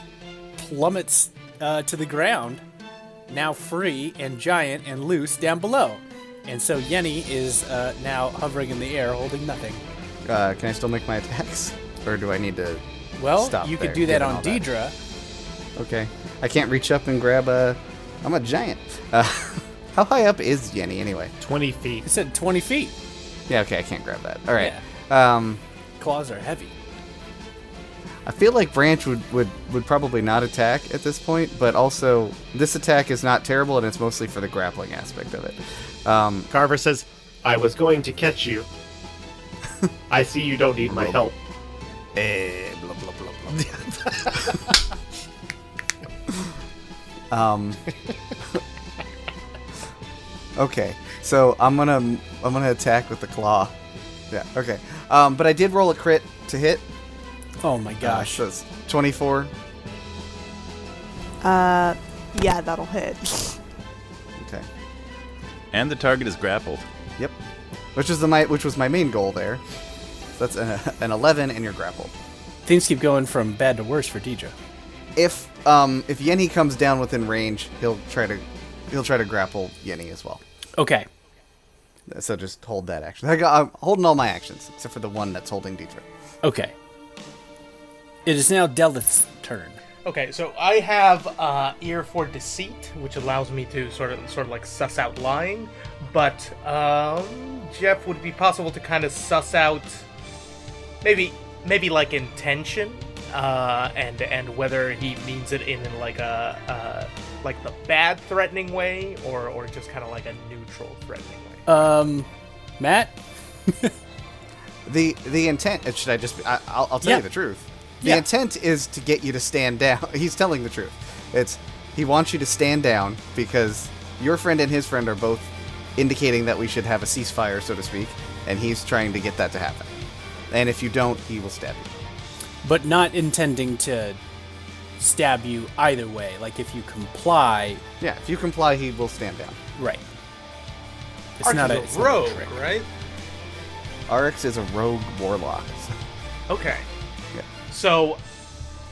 plummets to the ground, now free and giant and loose down below. And so Yenni is now hovering in the air, holding nothing. Can I still make my attacks? Or do I need to Well, stop you there, could do that given on all that? Dierdre. Okay. I can't reach up and grab I'm a giant. How high up is Yenni anyway? 20 feet. It said 20 feet. Yeah, okay, I can't grab that. All right. Claws are heavy. I feel like Branch would probably not attack at this point, but also this attack is not terrible, and it's mostly for the grappling aspect of it. Carver says, I was going to catch you. I see you don't need my help. Blah, blah, blah, blah. Okay, so I'm gonna attack with the claw. Yeah. Okay. But I did roll a crit to hit. Oh my gosh. So it's 24. Yeah, that'll hit. Okay. And the target is grappled. Yep. Which was my main goal there. So that's an 11, and you're grappled. Things keep going from bad to worse for Dierdre. If Yenni comes down within range, he'll try to grapple Yenni as well. Okay. So just hold that action. I'm holding all my actions except for the one that's holding Dierdre. Okay. It is now Deleth's turn. Okay, so I have ear for deceit, which allows me to sort of like suss out lying. But Jeff, would it be possible to kind of suss out maybe like intention, and whether he means it in like a like the bad threatening way, or just kind of like a neutral threatening way? Matt? The intent. Should I just? I'll tell Yeah. you the truth. The Yeah. intent is to get you to stand down. He's telling the truth. He wants you to stand down because your friend and his friend are both indicating that we should have a ceasefire, so to speak, and he's trying to get that to happen. And if you don't, he will stab you. But not intending to stab you either way. Like if you comply, Yeah, if you comply, he will stand down. right. It's Aryx not is it's a not rogue, trick. right? Aryx is a rogue warlock. Okay. Yeah. So,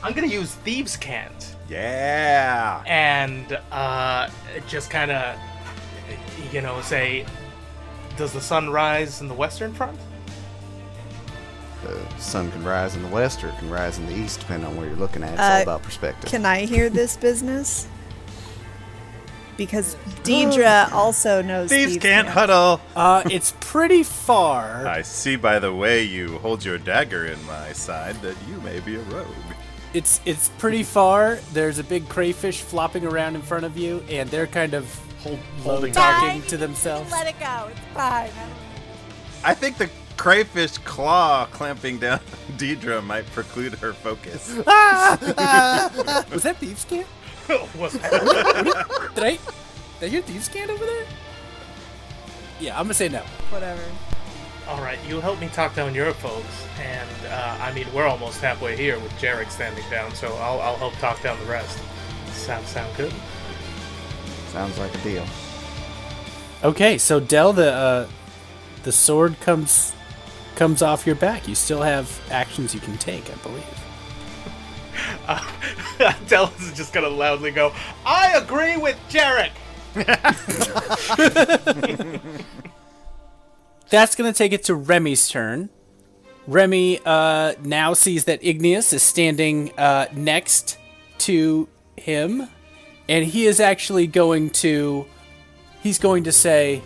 I'm gonna use Thieves' Cant. Yeah. And just kind of, say, does the sun rise in the western front? The sun can rise in the west or it can rise in the east, depending on where you're looking at. It's all about perspective. Can I hear this business? Because Dierdre also knows Thieves can't huddle. It's pretty far. I see by the way you hold your dagger in my side that you may be a rogue. It's pretty far. There's a big crayfish flopping around in front of you, and they're kind of holding talking to themselves. Let it go. It's fine. I think the crayfish claw clamping down on Dierdre might preclude her focus. Was that Thieves' Cant? Was that? Did I hear Thieves' Cant over there? Yeah, I'm gonna say no. Whatever. All right, you help me talk down your folks, and we're almost halfway here with Jerik standing down, so I'll help talk down the rest. Sound good? Sounds like a deal. Okay, so Del, the sword comes off your back. You still have actions you can take, I believe. Deleth is just gonna loudly go, I agree with Jerik! That's going to take it to Remy's turn. Remy now sees that Igneous is standing next to him, and he is actually going to say,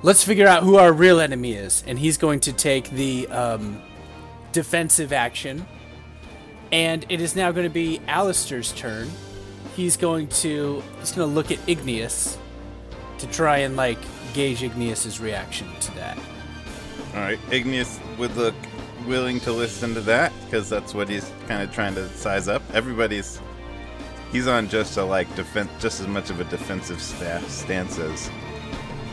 let's figure out who our real enemy is, and he's going to take the defensive action. And it is now going to be Alistair's turn. He's going to look at Igneous to try and gauge Igneous's reaction to that. All right, Igneous would look willing to listen to that because that's what he's kind of trying to size up. He's on just a defense, just as much of a defensive stance as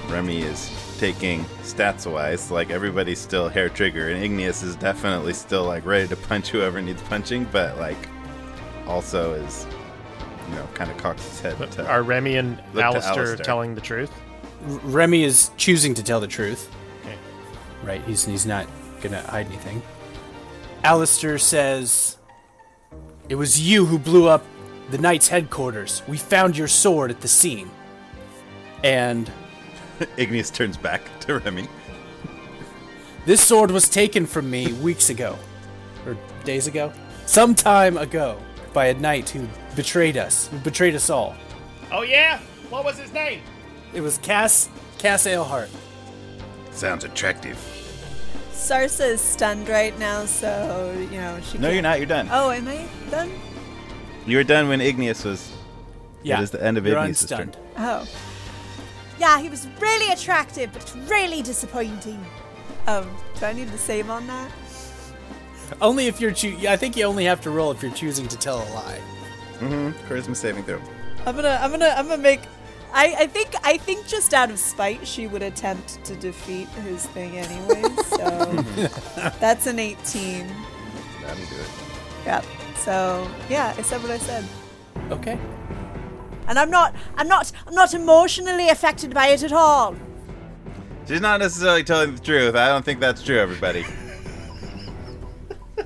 Remy is taking stats-wise. Everybody's still hair trigger, and Igneous is definitely still ready to punch whoever needs punching, but also is kind of cocks his head. Are Remy and Alistair telling the truth? Remy is choosing to tell the truth. Okay. Right, he's not gonna hide anything. Alistair says, "It was you who blew up the Knight's headquarters. We found your sword at the scene." And Igneous turns back to Remy. This sword was taken from me weeks ago. Or days ago? Some time ago by a knight who betrayed us all. Oh yeah? What was his name? It was Cass Aelhart. Sounds attractive. Sarsa is stunned right now, so, she No, can't... you're not. You're done. Oh, am I done? You were done when Igneous was... Yeah, it is the end of you're Igneous' turn. unstunned. Oh. Yeah, he was really attractive, but really disappointing. Do I need to save on that? Only if you're I think you only have to roll if you're choosing to tell a lie. Charisma saving throw. I'm gonna make... I think just out of spite, she would attempt to defeat his thing anyway, so... That's an 18. That'll do it. Yep. So, yeah, I said what I said. Okay. And I'm not emotionally affected by it at all. She's not necessarily telling the truth. I don't think that's true, everybody.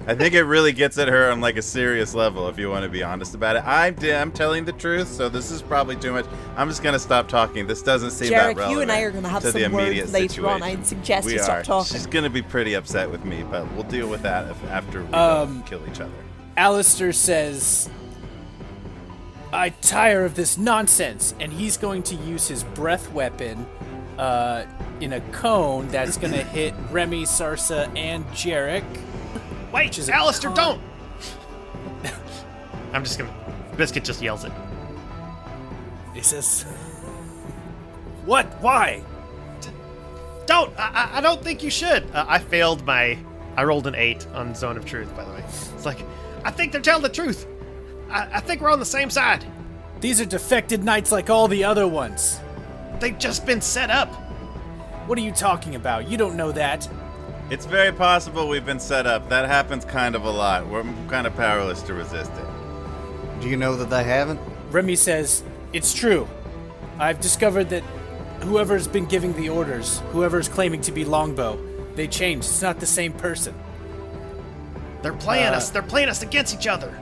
I think it really gets at her on a serious level, if you want to be honest about it. I'm telling the truth, so this is probably too much. I'm just going to stop talking. This doesn't seem that Jerik, relevant you and I are going to have some words later on. I'd suggest you stop talking. She's going to be pretty upset with me, but we'll deal with that after we both kill each other. Alistair says, I tire of this nonsense, and he's going to use his breath weapon in a cone that's going to hit Remy, Sarsa, and Jerik. Wait, Alistair, don't! I'm just gonna... Biscuit just yells it. He says, what? Why? Don't! I don't think you should! I failed my... I rolled an 8 on Zone of Truth, by the way. It's I think they're telling the truth! I think we're on the same side! These are defected knights like all the other ones. They've just been set up! What are you talking about? You don't know that. It's very possible we've been set up. That happens kind of a lot. We're kind of powerless to resist it. Do you know that they haven't? Remy says, it's true. I've discovered that whoever's been giving the orders, whoever's claiming to be Longbow, they changed. It's not the same person. They're playing us. They're playing us against each other.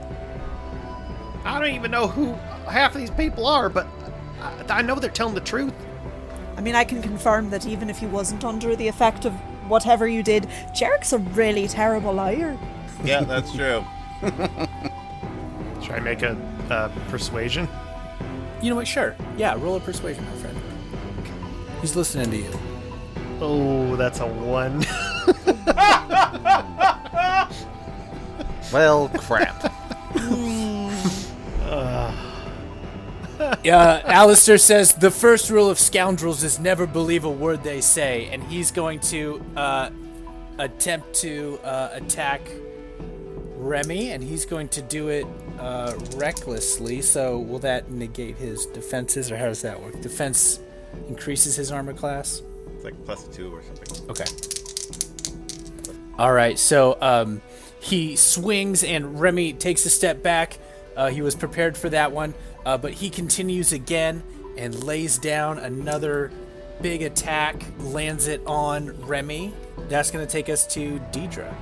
I don't even know who half of these people are, but I know they're telling the truth. I mean, I can confirm that even if he wasn't under the effect of whatever you did, Jerik's a really terrible liar. Yeah, that's true. Should I make a persuasion? You know what? Sure. Yeah, roll a persuasion, my friend. He's listening to you. Oh, that's a 1. Well, crap. Alistair says the first rule of scoundrels is never believe a word they say, and he's going to attempt to attack Remy, and he's going to do it recklessly. So will that negate his defenses, or how does that work? Defense increases his armor class? It's like +2 or something. Okay. All right, so he swings, and Remy takes a step back. He was prepared for that one, but he continues again and lays down another big attack, lands it on Remy. That's going to take us to Dierdre.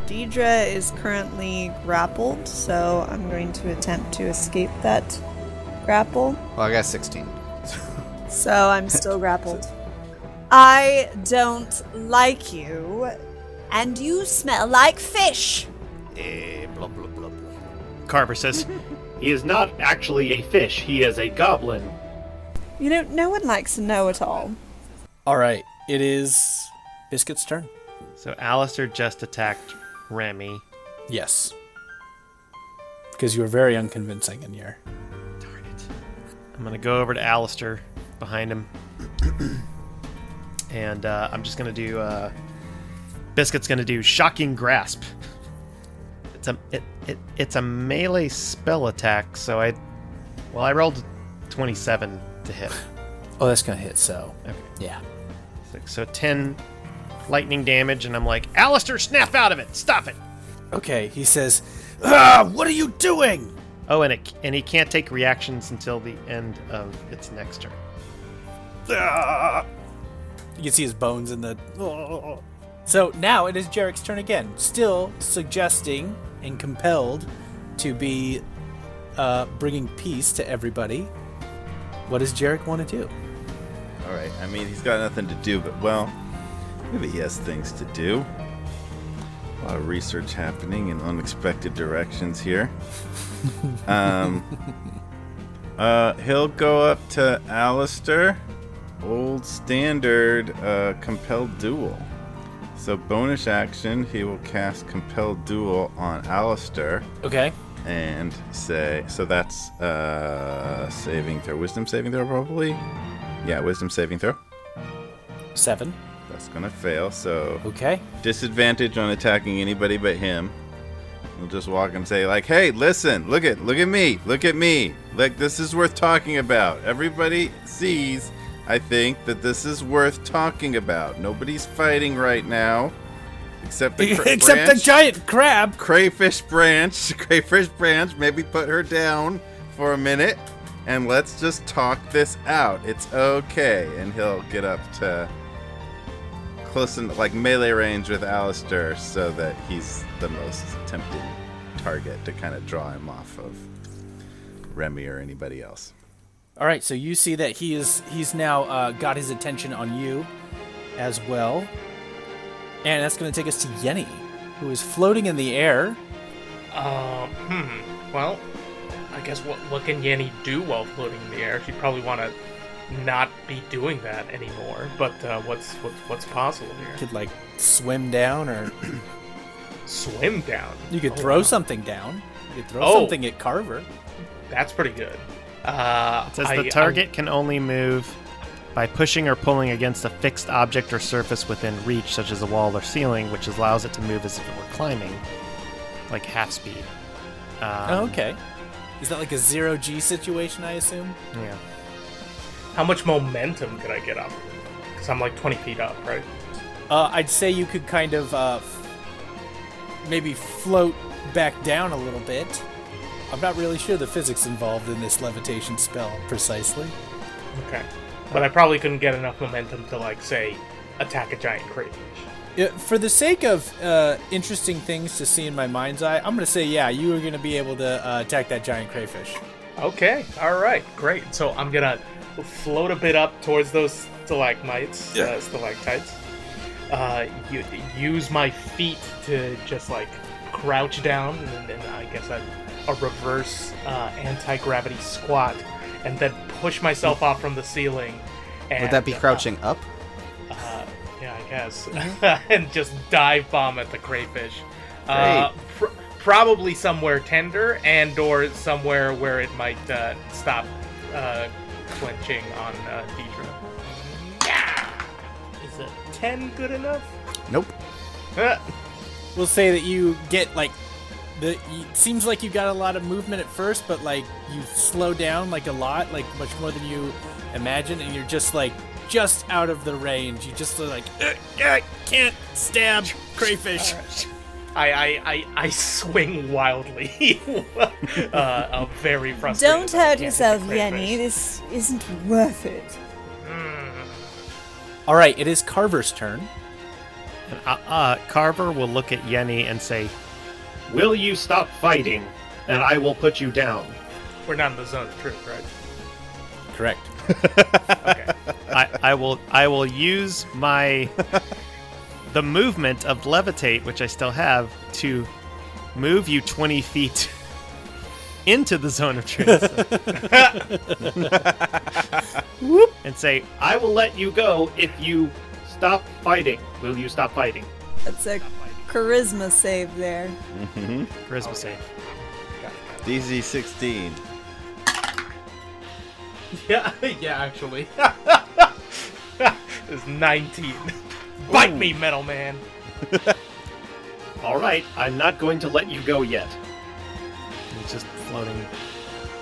Dierdre is currently grappled, so I'm going to attempt to escape that grapple. Well, I got 16. So I'm still grappled. I don't like you, and you smell like fish. Blah, blah, blah, blah. Carver says, he is not actually a fish. He is a goblin. You know, no one likes a know-it-all. All right, it is Biscuit's turn. So Alistair just attacked Remy. Yes. Because you were very unconvincing in your... Darn it. I'm going to go over to Alistair behind him. And I'm just going to do... Biscuit's going to do Shocking Grasp. It's a melee spell attack, so I rolled 27 to hit. Oh, that's going to hit, so... Okay. Yeah. So 10 lightning damage, and I'm like, Alistair, snap out of it! Stop it! Okay, he says, what are you doing? Oh, and he can't take reactions until the end of its next turn. You can see his bones in the... So now it is Jerik's turn again, still suggesting and compelled to be bringing peace to everybody. What does Jerik want to do? All right. I mean, he's got nothing to do, but, well, maybe he has things to do. A lot of research happening in unexpected directions here. He'll go up to Alistair. Old standard compelled duel. So bonus action, he will cast compelled duel on Alistair. Okay. And say, so that's saving throw. Wisdom saving throw, probably? Yeah, wisdom saving throw. 7. That's going to fail, so... Okay. Disadvantage on attacking anybody but him. We'll just walk and say, like, hey, listen, look at me. Like, this is worth talking about. Everybody sees, I think, that this is worth talking about. Nobody's fighting right now. Except the Except the giant crab. Crayfish branch. Maybe put her down for a minute. And let's just talk this out. It's okay. And he'll get up to close in like melee range with Alistair so that he's the most tempting target to kind of draw him off of Remy or anybody else. All right, so you see that he's now got his attention on you as well. And that's going to take us to Yenni, who is floating in the air. Well, I guess what can Yenni do while floating in the air? She'd probably want to not be doing that anymore. But what's possible here? Could like swim down or swim down. You could throw something down. You could throw something at Carver. That's pretty good. It says the target can only move by pushing or pulling against a fixed object or surface within reach, such as a wall or ceiling, which allows it to move as if it were climbing, like half speed. Okay. Is that like a 0G situation, I assume? Yeah. How much momentum could I get up? Because I'm like 20 feet up, right? I'd say you could kind of maybe float back down a little bit. I'm not really sure the physics involved in this levitation spell precisely. Okay. But I probably couldn't get enough momentum to, like, say, attack a giant crayfish. For the sake of interesting things to see in my mind's eye, I'm going to say, yeah, you are going to be able to attack that giant crayfish. Okay, all right, great. So I'm gonna float a bit up towards those stalagmites, stalactites. Use my feet to just like crouch down, and then I guess a reverse anti-gravity squat, and then push myself off from the ceiling. And, Would that be crouching up? Yeah, I guess. And just dive bomb at the crayfish. Great. Probably somewhere tender and or somewhere where it might stop clenching on Dierdre. Yeah! Is a 10 good enough? Nope. We'll say that you get like it seems like you got a lot of movement at first, but like you slow down like a lot, like much more than you imagine, and you're just like just out of the range. You just like can't stab crayfish. I swing wildly. I'm very frustrated. Don't hurt yourself, Yenni. This isn't worth it. All right, it is Carver's turn. And, Carver will look at Yenni and say, Will you stop fighting, and I will put you down? We're not in the zone of truth, right? Correct. Okay. I will use my the movement of levitate, which I still have, to move you 20 feet into the zone of truth. Whoop, and say, I will let you go if you stop fighting. Will you stop fighting? That's a charisma save there. charisma save. DC 16. Yeah, actually. It's 19. Bite me, Metal Man. All right, I'm not going to let you go yet. He's just floating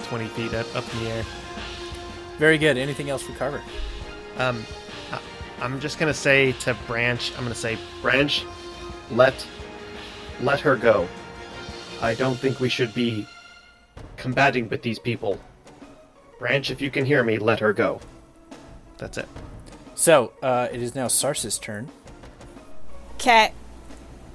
20 feet up in the air. Very good. Anything else for Carver? I'm just gonna say to Branch. I'm gonna say, Branch, let her go. I don't think we should be combating with these people. Branch, if you can hear me, let her go. that's it. So it is now Sarsa's turn. Okay.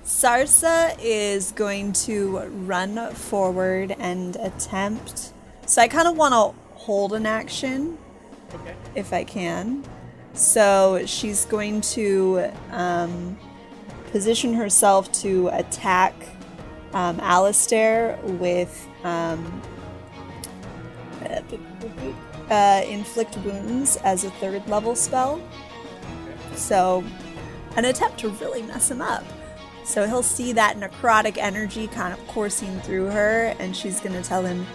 Sarsa is going to run forward and attempt. So I kind of want to hold an action, if I can. So she's going to position herself to attack Alistair with inflict wounds as a 3rd level spell. So an attempt to really mess him up. So he'll see that necrotic energy kind of coursing through her, and she's going to tell him,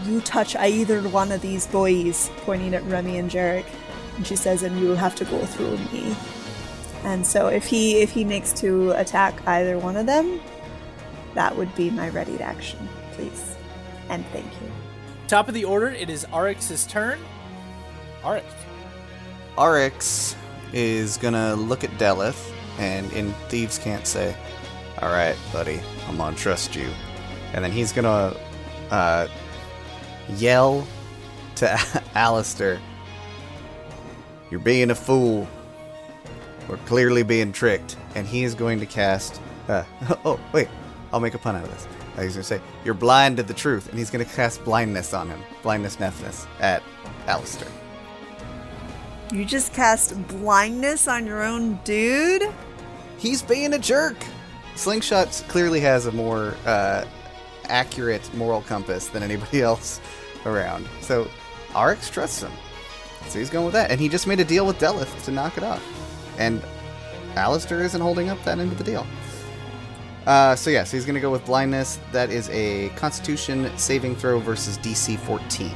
"You touch either one of these boys," pointing at Remy and Jerik. And she says, "And you will have to go through me." And so if he makes to attack either one of them, that would be my ready to action, please. And thank you. Top of the order, it is Aryx's turn. Aryx is gonna look at Deleth, and in Thieves Can't say, "All right, buddy, I'm gonna trust you." And then he's gonna yell to Alistair, "You're being a fool. We're clearly being tricked." And he is going to cast... oh, wait. I'll make a pun out of this. He's going to say, "You're blind to the truth." And he's going to cast blindness on him. Blindness, deafness at Alistair. You just cast blindness on your own dude? He's being a jerk. Slingshot clearly has a more accurate moral compass than anybody else around. So Aryx trusts him. So he's going with that. And he just made a deal with Deleth to knock it off. And Alistair isn't holding up that end of the deal. So he's going to go with blindness. That is a Constitution saving throw versus DC 14.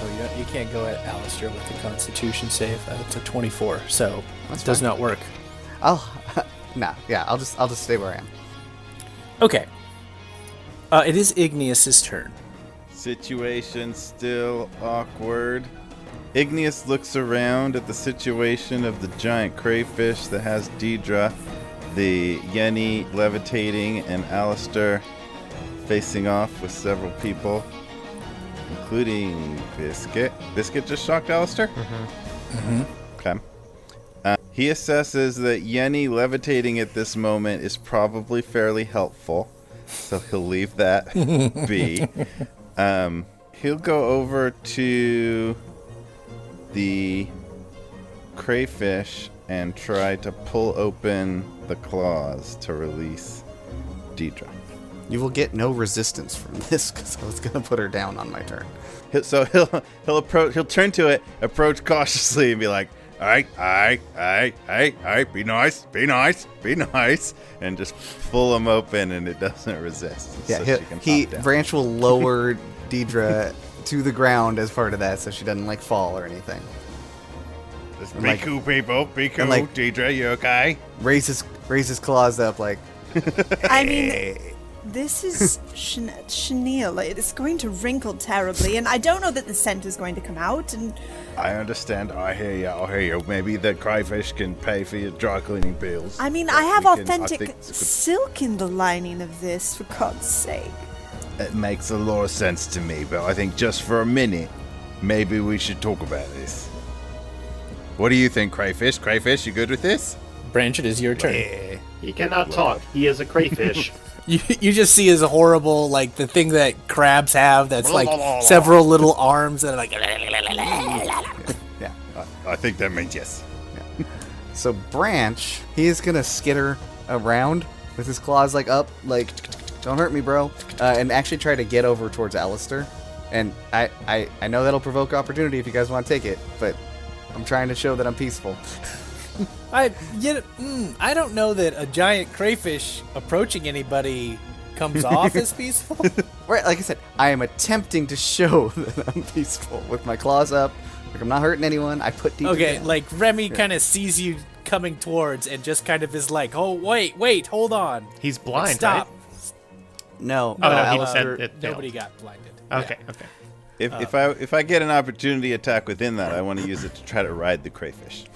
So you can't go at Alistair with the Constitution save. It's a 24, so That's it does fine. not work. I'll just stay where I am. Okay. It is Igneous' turn. Situation still awkward. Igneous looks around at the situation of the giant crayfish that has Dierdre, the Yenni levitating, and Alistair facing off with several people, including Biscuit. Biscuit just shocked Alistair? Okay. He assesses that Yenni levitating at this moment is probably fairly helpful, so he'll leave that be. He'll go over to the crayfish and try to pull open the claws to release Dierdre. You will get no resistance from this because I was going to put her down on my turn. So he'll turn to it, approach cautiously, and be like, all right, be nice, and just pull him open, and it doesn't resist. Yeah, so she can pop down. Branch will lower Dierdre to the ground as part of that, so she doesn't fall or anything. Just be cool, people. Be cool, Dierdre. You okay? Raise his claws up like. I mean, this is chenille. It's going to wrinkle terribly, and I don't know that the scent is going to come out. And I understand. I hear you. Maybe the crayfish can pay for your dry cleaning bills. I mean, I have authentic silk in the lining of this, for God's sake. It makes a lot of sense to me, but I think just for a minute, maybe we should talk about this. What do you think, Crayfish? Crayfish, you good with this? Branch, it is your turn. He cannot talk. He is a crayfish. You just see his horrible, like, the thing that crabs have that's, like, several little arms that are like... Yeah. I think that means yes. Yeah. So Branch, he is going to skitter around with his claws, like, up, like, don't hurt me, bro, and actually try to get over towards Alistair. And I know that'll provoke opportunity if you guys want to take it, but I'm trying to show that I'm peaceful. I don't know that a giant crayfish approaching anybody comes off as peaceful. Right, like I said, I am attempting to show that I'm peaceful with my claws up. Like I'm not hurting anyone. I put deep. Okay, down. like Remy kind of sees you coming towards and just kind of is like, "Oh, wait, hold on." He's blind, Stop. right? No. Oh, no, he Alistair, said it failed. Nobody got blinded. Okay, Yeah. okay. If I get an opportunity attack within that, I want to use it to try to ride the crayfish.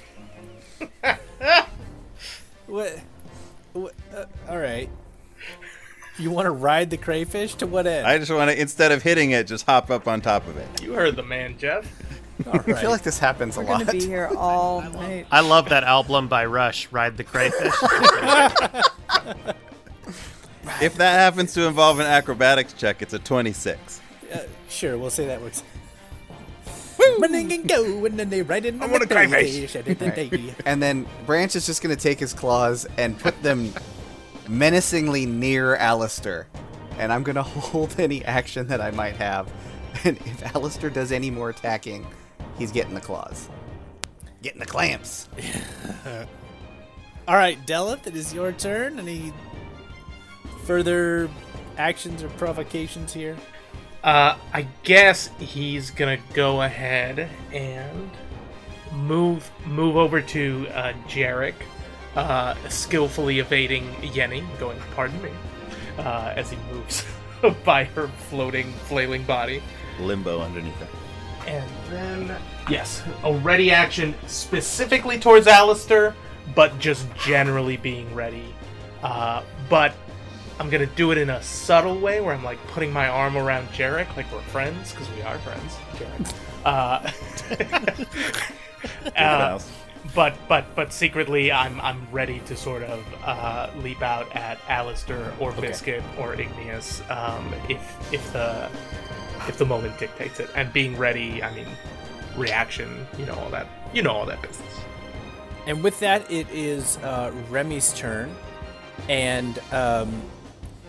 What? All right. You want to ride the crayfish to what end? I just want to, instead of hitting it, just hop up on top of it. You heard the man, Jeff. All right. I feel like this happens a We're lot. going to be here all night. I love that album by Rush, Ride the Crayfish. If that happens to involve an acrobatics check, it's a 26. Sure, we'll say that works. Running and go, and then they ride in on the crayfish. And then Branch is just going to take his claws and put them menacingly near Alistair. And I'm going to hold any action that I might have. And if Alistair does any more attacking, he's getting the claws. Getting the clamps. All right, Deleth, it is your turn. Any further actions or provocations here? I guess he's gonna go ahead and move over to Jerik, skillfully evading Yenni, going, pardon me, as he moves by her floating, flailing body. Limbo underneath it. And then, yes, a ready action specifically towards Alistair, but just generally being ready. But I'm going to do it in a subtle way where I'm like putting my arm around Jerik like we're friends, because we are friends, Jerik. But secretly I'm ready to sort of leap out at Alistair or Biscuit or Igneous if the moment dictates it. And being ready, I mean, reaction, all that business. And with that, it is Remy's turn, and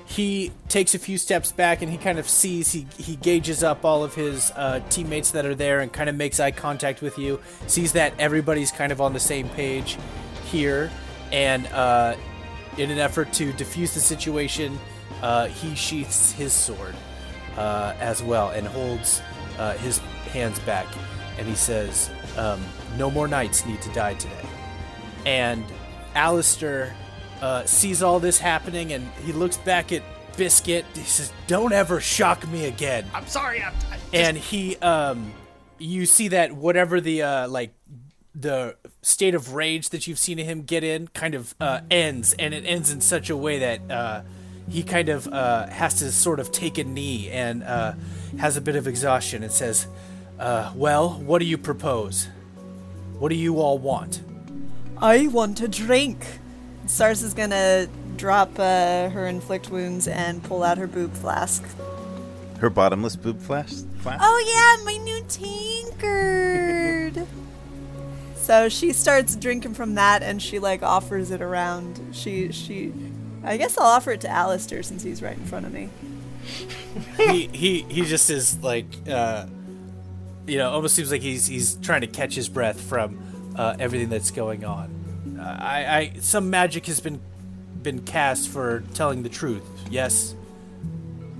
he takes a few steps back, and he kind of sees, he gauges up all of his teammates that are there and kind of makes eye contact with you, sees that everybody's kind of on the same page here, and in an effort to defuse the situation, he sheaths his sword as well and holds his hands back, and he says, no more knights need to die today. And Alistair sees all this happening, and he looks back at Biscuit. He says, "Don't ever shock me again." I'm sorry. And he, you see that whatever the the state of rage that you've seen him get in kind of ends, and it ends in such a way that he kind of has to sort of take a knee and has a bit of exhaustion and says, "Well, what do you propose? What do you all want?" I want a drink. Sarsa's gonna drop her inflict wounds and pull out her boob flask. Her bottomless boob flask? Oh yeah, my new tankard. So she starts drinking from that, and she like offers it around. I guess I'll offer it to Alistair since he's right in front of me. he just is like, almost seems like he's trying to catch his breath from everything that's going on. Some magic has been cast for telling the truth. Yes.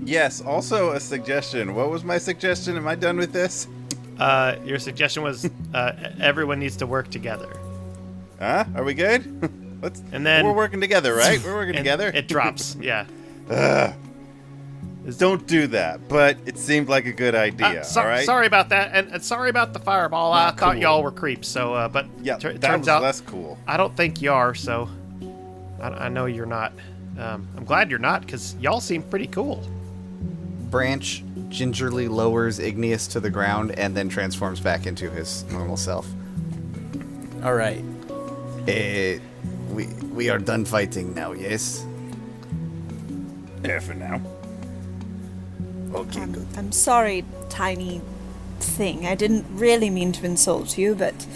Yes. Also, a suggestion. What was my suggestion? Am I done with this? Your suggestion was everyone needs to work together. Huh? Are we good? And then we're working together, right? We're working together. It drops. Yeah. Don't do that. But it seemed like a good idea. All right. Sorry about that, and sorry about the fireball. I thought y'all were creeps. So, but yeah, it that turns was out less cool. I don't think you are. So, I know you're not. I'm glad you're not, because y'all seem pretty cool. Branch gingerly lowers Igneous to the ground and then transforms back into his normal self. All right. We are done fighting now, yes? Yeah, for now. Okay, good. I'm sorry, tiny thing. I didn't really mean to insult you, but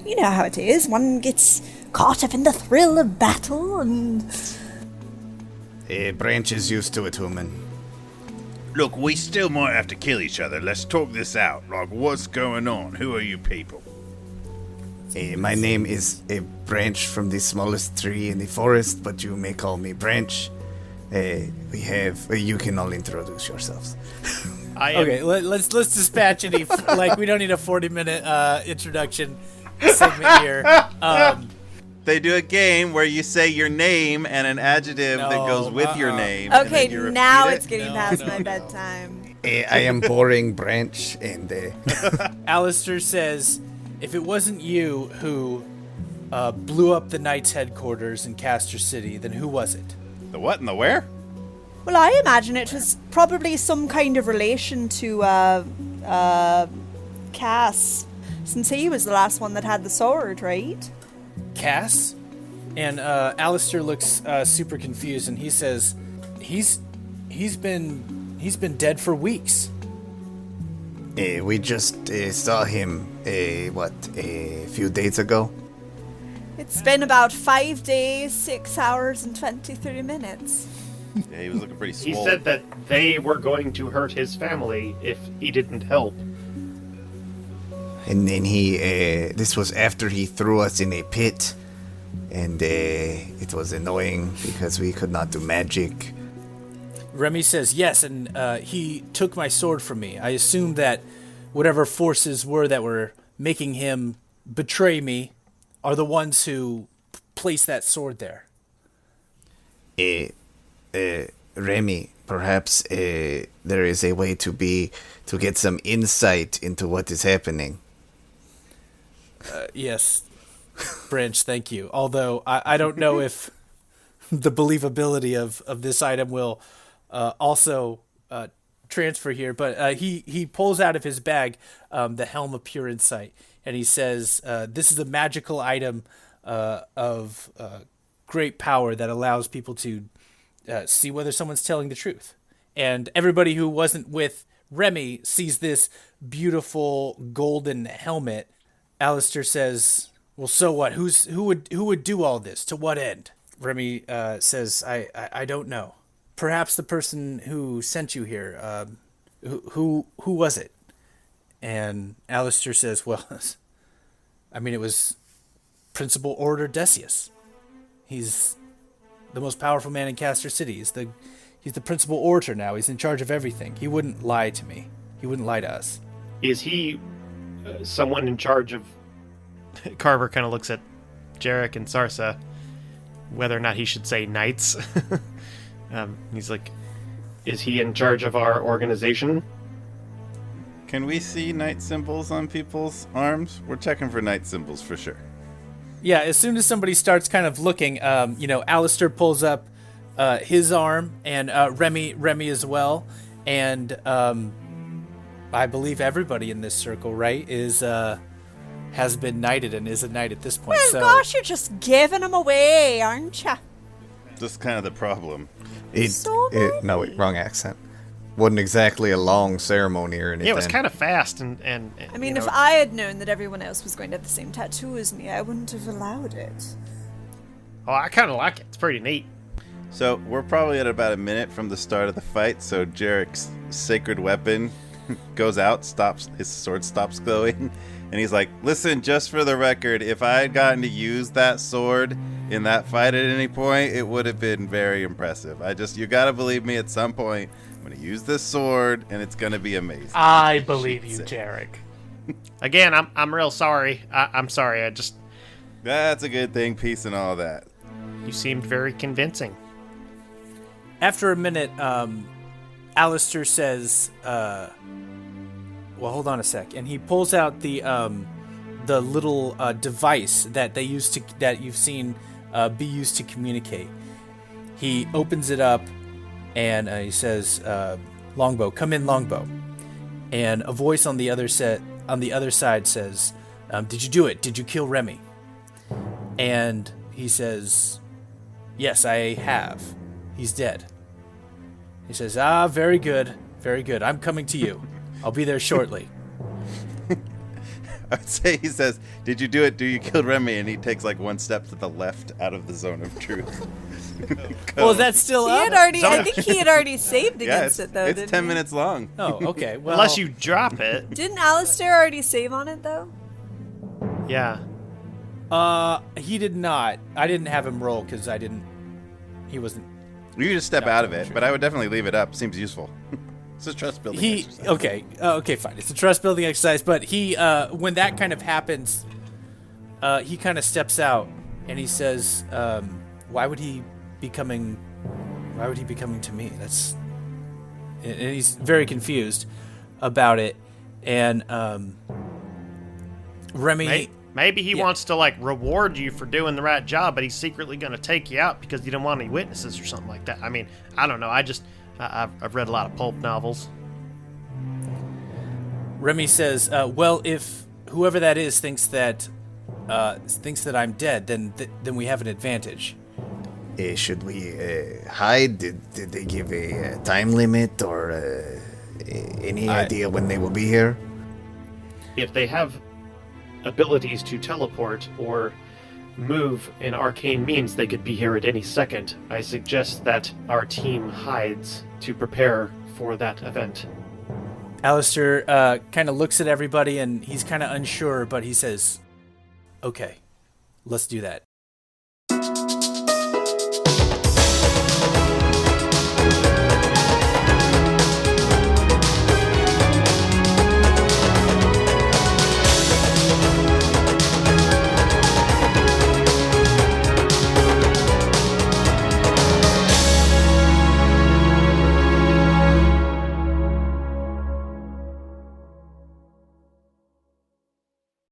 you know how it is. One gets caught up in the thrill of battle and... Branch is used to it, human. Look, we still might have to kill each other. Let's talk this out. Like, what's going on? Who are you people? My name is a Branch from the smallest tree in the forest, but you may call me Branch. You can all introduce yourselves. Okay, let's dispatch any. We don't need a 40-minute introduction segment here. They do a game where you say your name and an adjective that goes with your name. Okay, and then you now repeat it's getting past my bedtime. I am boring Branch, and Alistair says, if it wasn't you who blew up the Knights' headquarters in Castor City, then who was it? The what and the where? Well, I imagine it was probably some kind of relation to Cass, since he was the last one that had the sword, right? Cass? And Alistair looks super confused, and he says, he's been dead for weeks. We just saw him, a few days ago? It's been about 5 days, 6 hours, and 23 minutes. Yeah, he was looking pretty He swole. said that they were going to hurt his family if he didn't help. And then this was after he threw us in a pit, and it was annoying because we could not do magic. Remy says, yes, and he took my sword from me. I assumed that whatever forces were that were making him betray me are the ones who placed that sword there. Remy, perhaps there is a way to get some insight into what is happening. Yes, Branch, thank you. Although I don't know if the believability of this item will also transfer here, but he pulls out of his bag the Helm of Pure Insight, and he says, this is a magical item of great power that allows people to see whether someone's telling the truth. And everybody who wasn't with Remy sees this beautiful golden helmet. Alistair says, well, so what? Who would do all this? To what end? Remy says, I don't know. Perhaps the person who sent you here. Who was it? And Alistair says, well, I mean, it was Principal Orator Decius. He's the most powerful man in Castor City. He's the principal orator now. He's in charge of everything. He wouldn't lie to me. He wouldn't lie to us. Is he someone in charge of... Carver kind of looks at Jerik and Sarsa, whether or not he should say knights. He's like, Is he in charge of our organization? Can we see knight symbols on people's arms? We're checking for knight symbols for sure. Yeah, as soon as somebody starts kind of looking, Alistair pulls up his arm, and Remy as well, and I believe everybody in this circle, right, is has been knighted and is a knight at this point. Well, So gosh, you're just giving them away, aren't you? That's kind of the problem. No, wait, wrong accent. Wasn't exactly a long ceremony or anything. Yeah, it was kind of fast and I mean, you if know, I had known that everyone else was going to have the same tattoo as me, I wouldn't have allowed it. oh, I kind of like it. It's pretty neat. So we're probably at about a minute from the start of the fight. So Jerik's sacred weapon goes out, his sword stops glowing, and he's like, "Listen, just for the record, if I had gotten to use that sword in that fight at any point, it would have been very impressive. You gotta believe me. At some point, I'm gonna use this sword, and it's gonna be amazing." I believe you, Jerik. Again, I'm real sorry. I'm sorry. That's a good thing. Peace and all that. You seemed very convincing. after a minute, Alistair says, "Well, hold on a sec," and he pulls out the little device that you've seen be used to communicate. He opens it up, and he says, "Longbow, come in, Longbow." And a voice on the other side says, "Did you do it? Did you kill Remy?" And he says, "Yes, I have. He's dead." He says, very good, very good. I'm coming to you. I'll be there shortly." I would say he says, "Did you do it? Do you kill Remy?" And he takes like one step to the left out of the zone of truth. Well, that's still up? I think he had already saved Yeah, against it, though, it's didn't 10 he? minutes long. Oh, okay. Well, Unless you drop it. Didn't Alistair already save on it, though? Yeah. he did not. I didn't have him roll because he wasn't. You can just step out of it, but I would definitely leave it up. Seems useful. It's a trust building exercise. Okay, fine. It's a trust building exercise, but he, when that kind of happens, he kind of steps out and he says, why would he be coming to me? And he's very confused about it. And, Remy, Maybe he wants to like reward you for doing the right job, but he's secretly going to take you out because you don't want any witnesses or something like that. I mean, I don't know. I've read a lot of pulp novels. Remy says, well, if whoever that is thinks that I'm dead, then we have an advantage. Should we hide? Did they give a time limit or any idea when they will be here? If they have abilities to teleport or move in arcane means, they could be here at any second. I suggest that our team hides to prepare for that event. Alistair kind of looks at everybody and he's kind of unsure, but he says, okay, let's do that.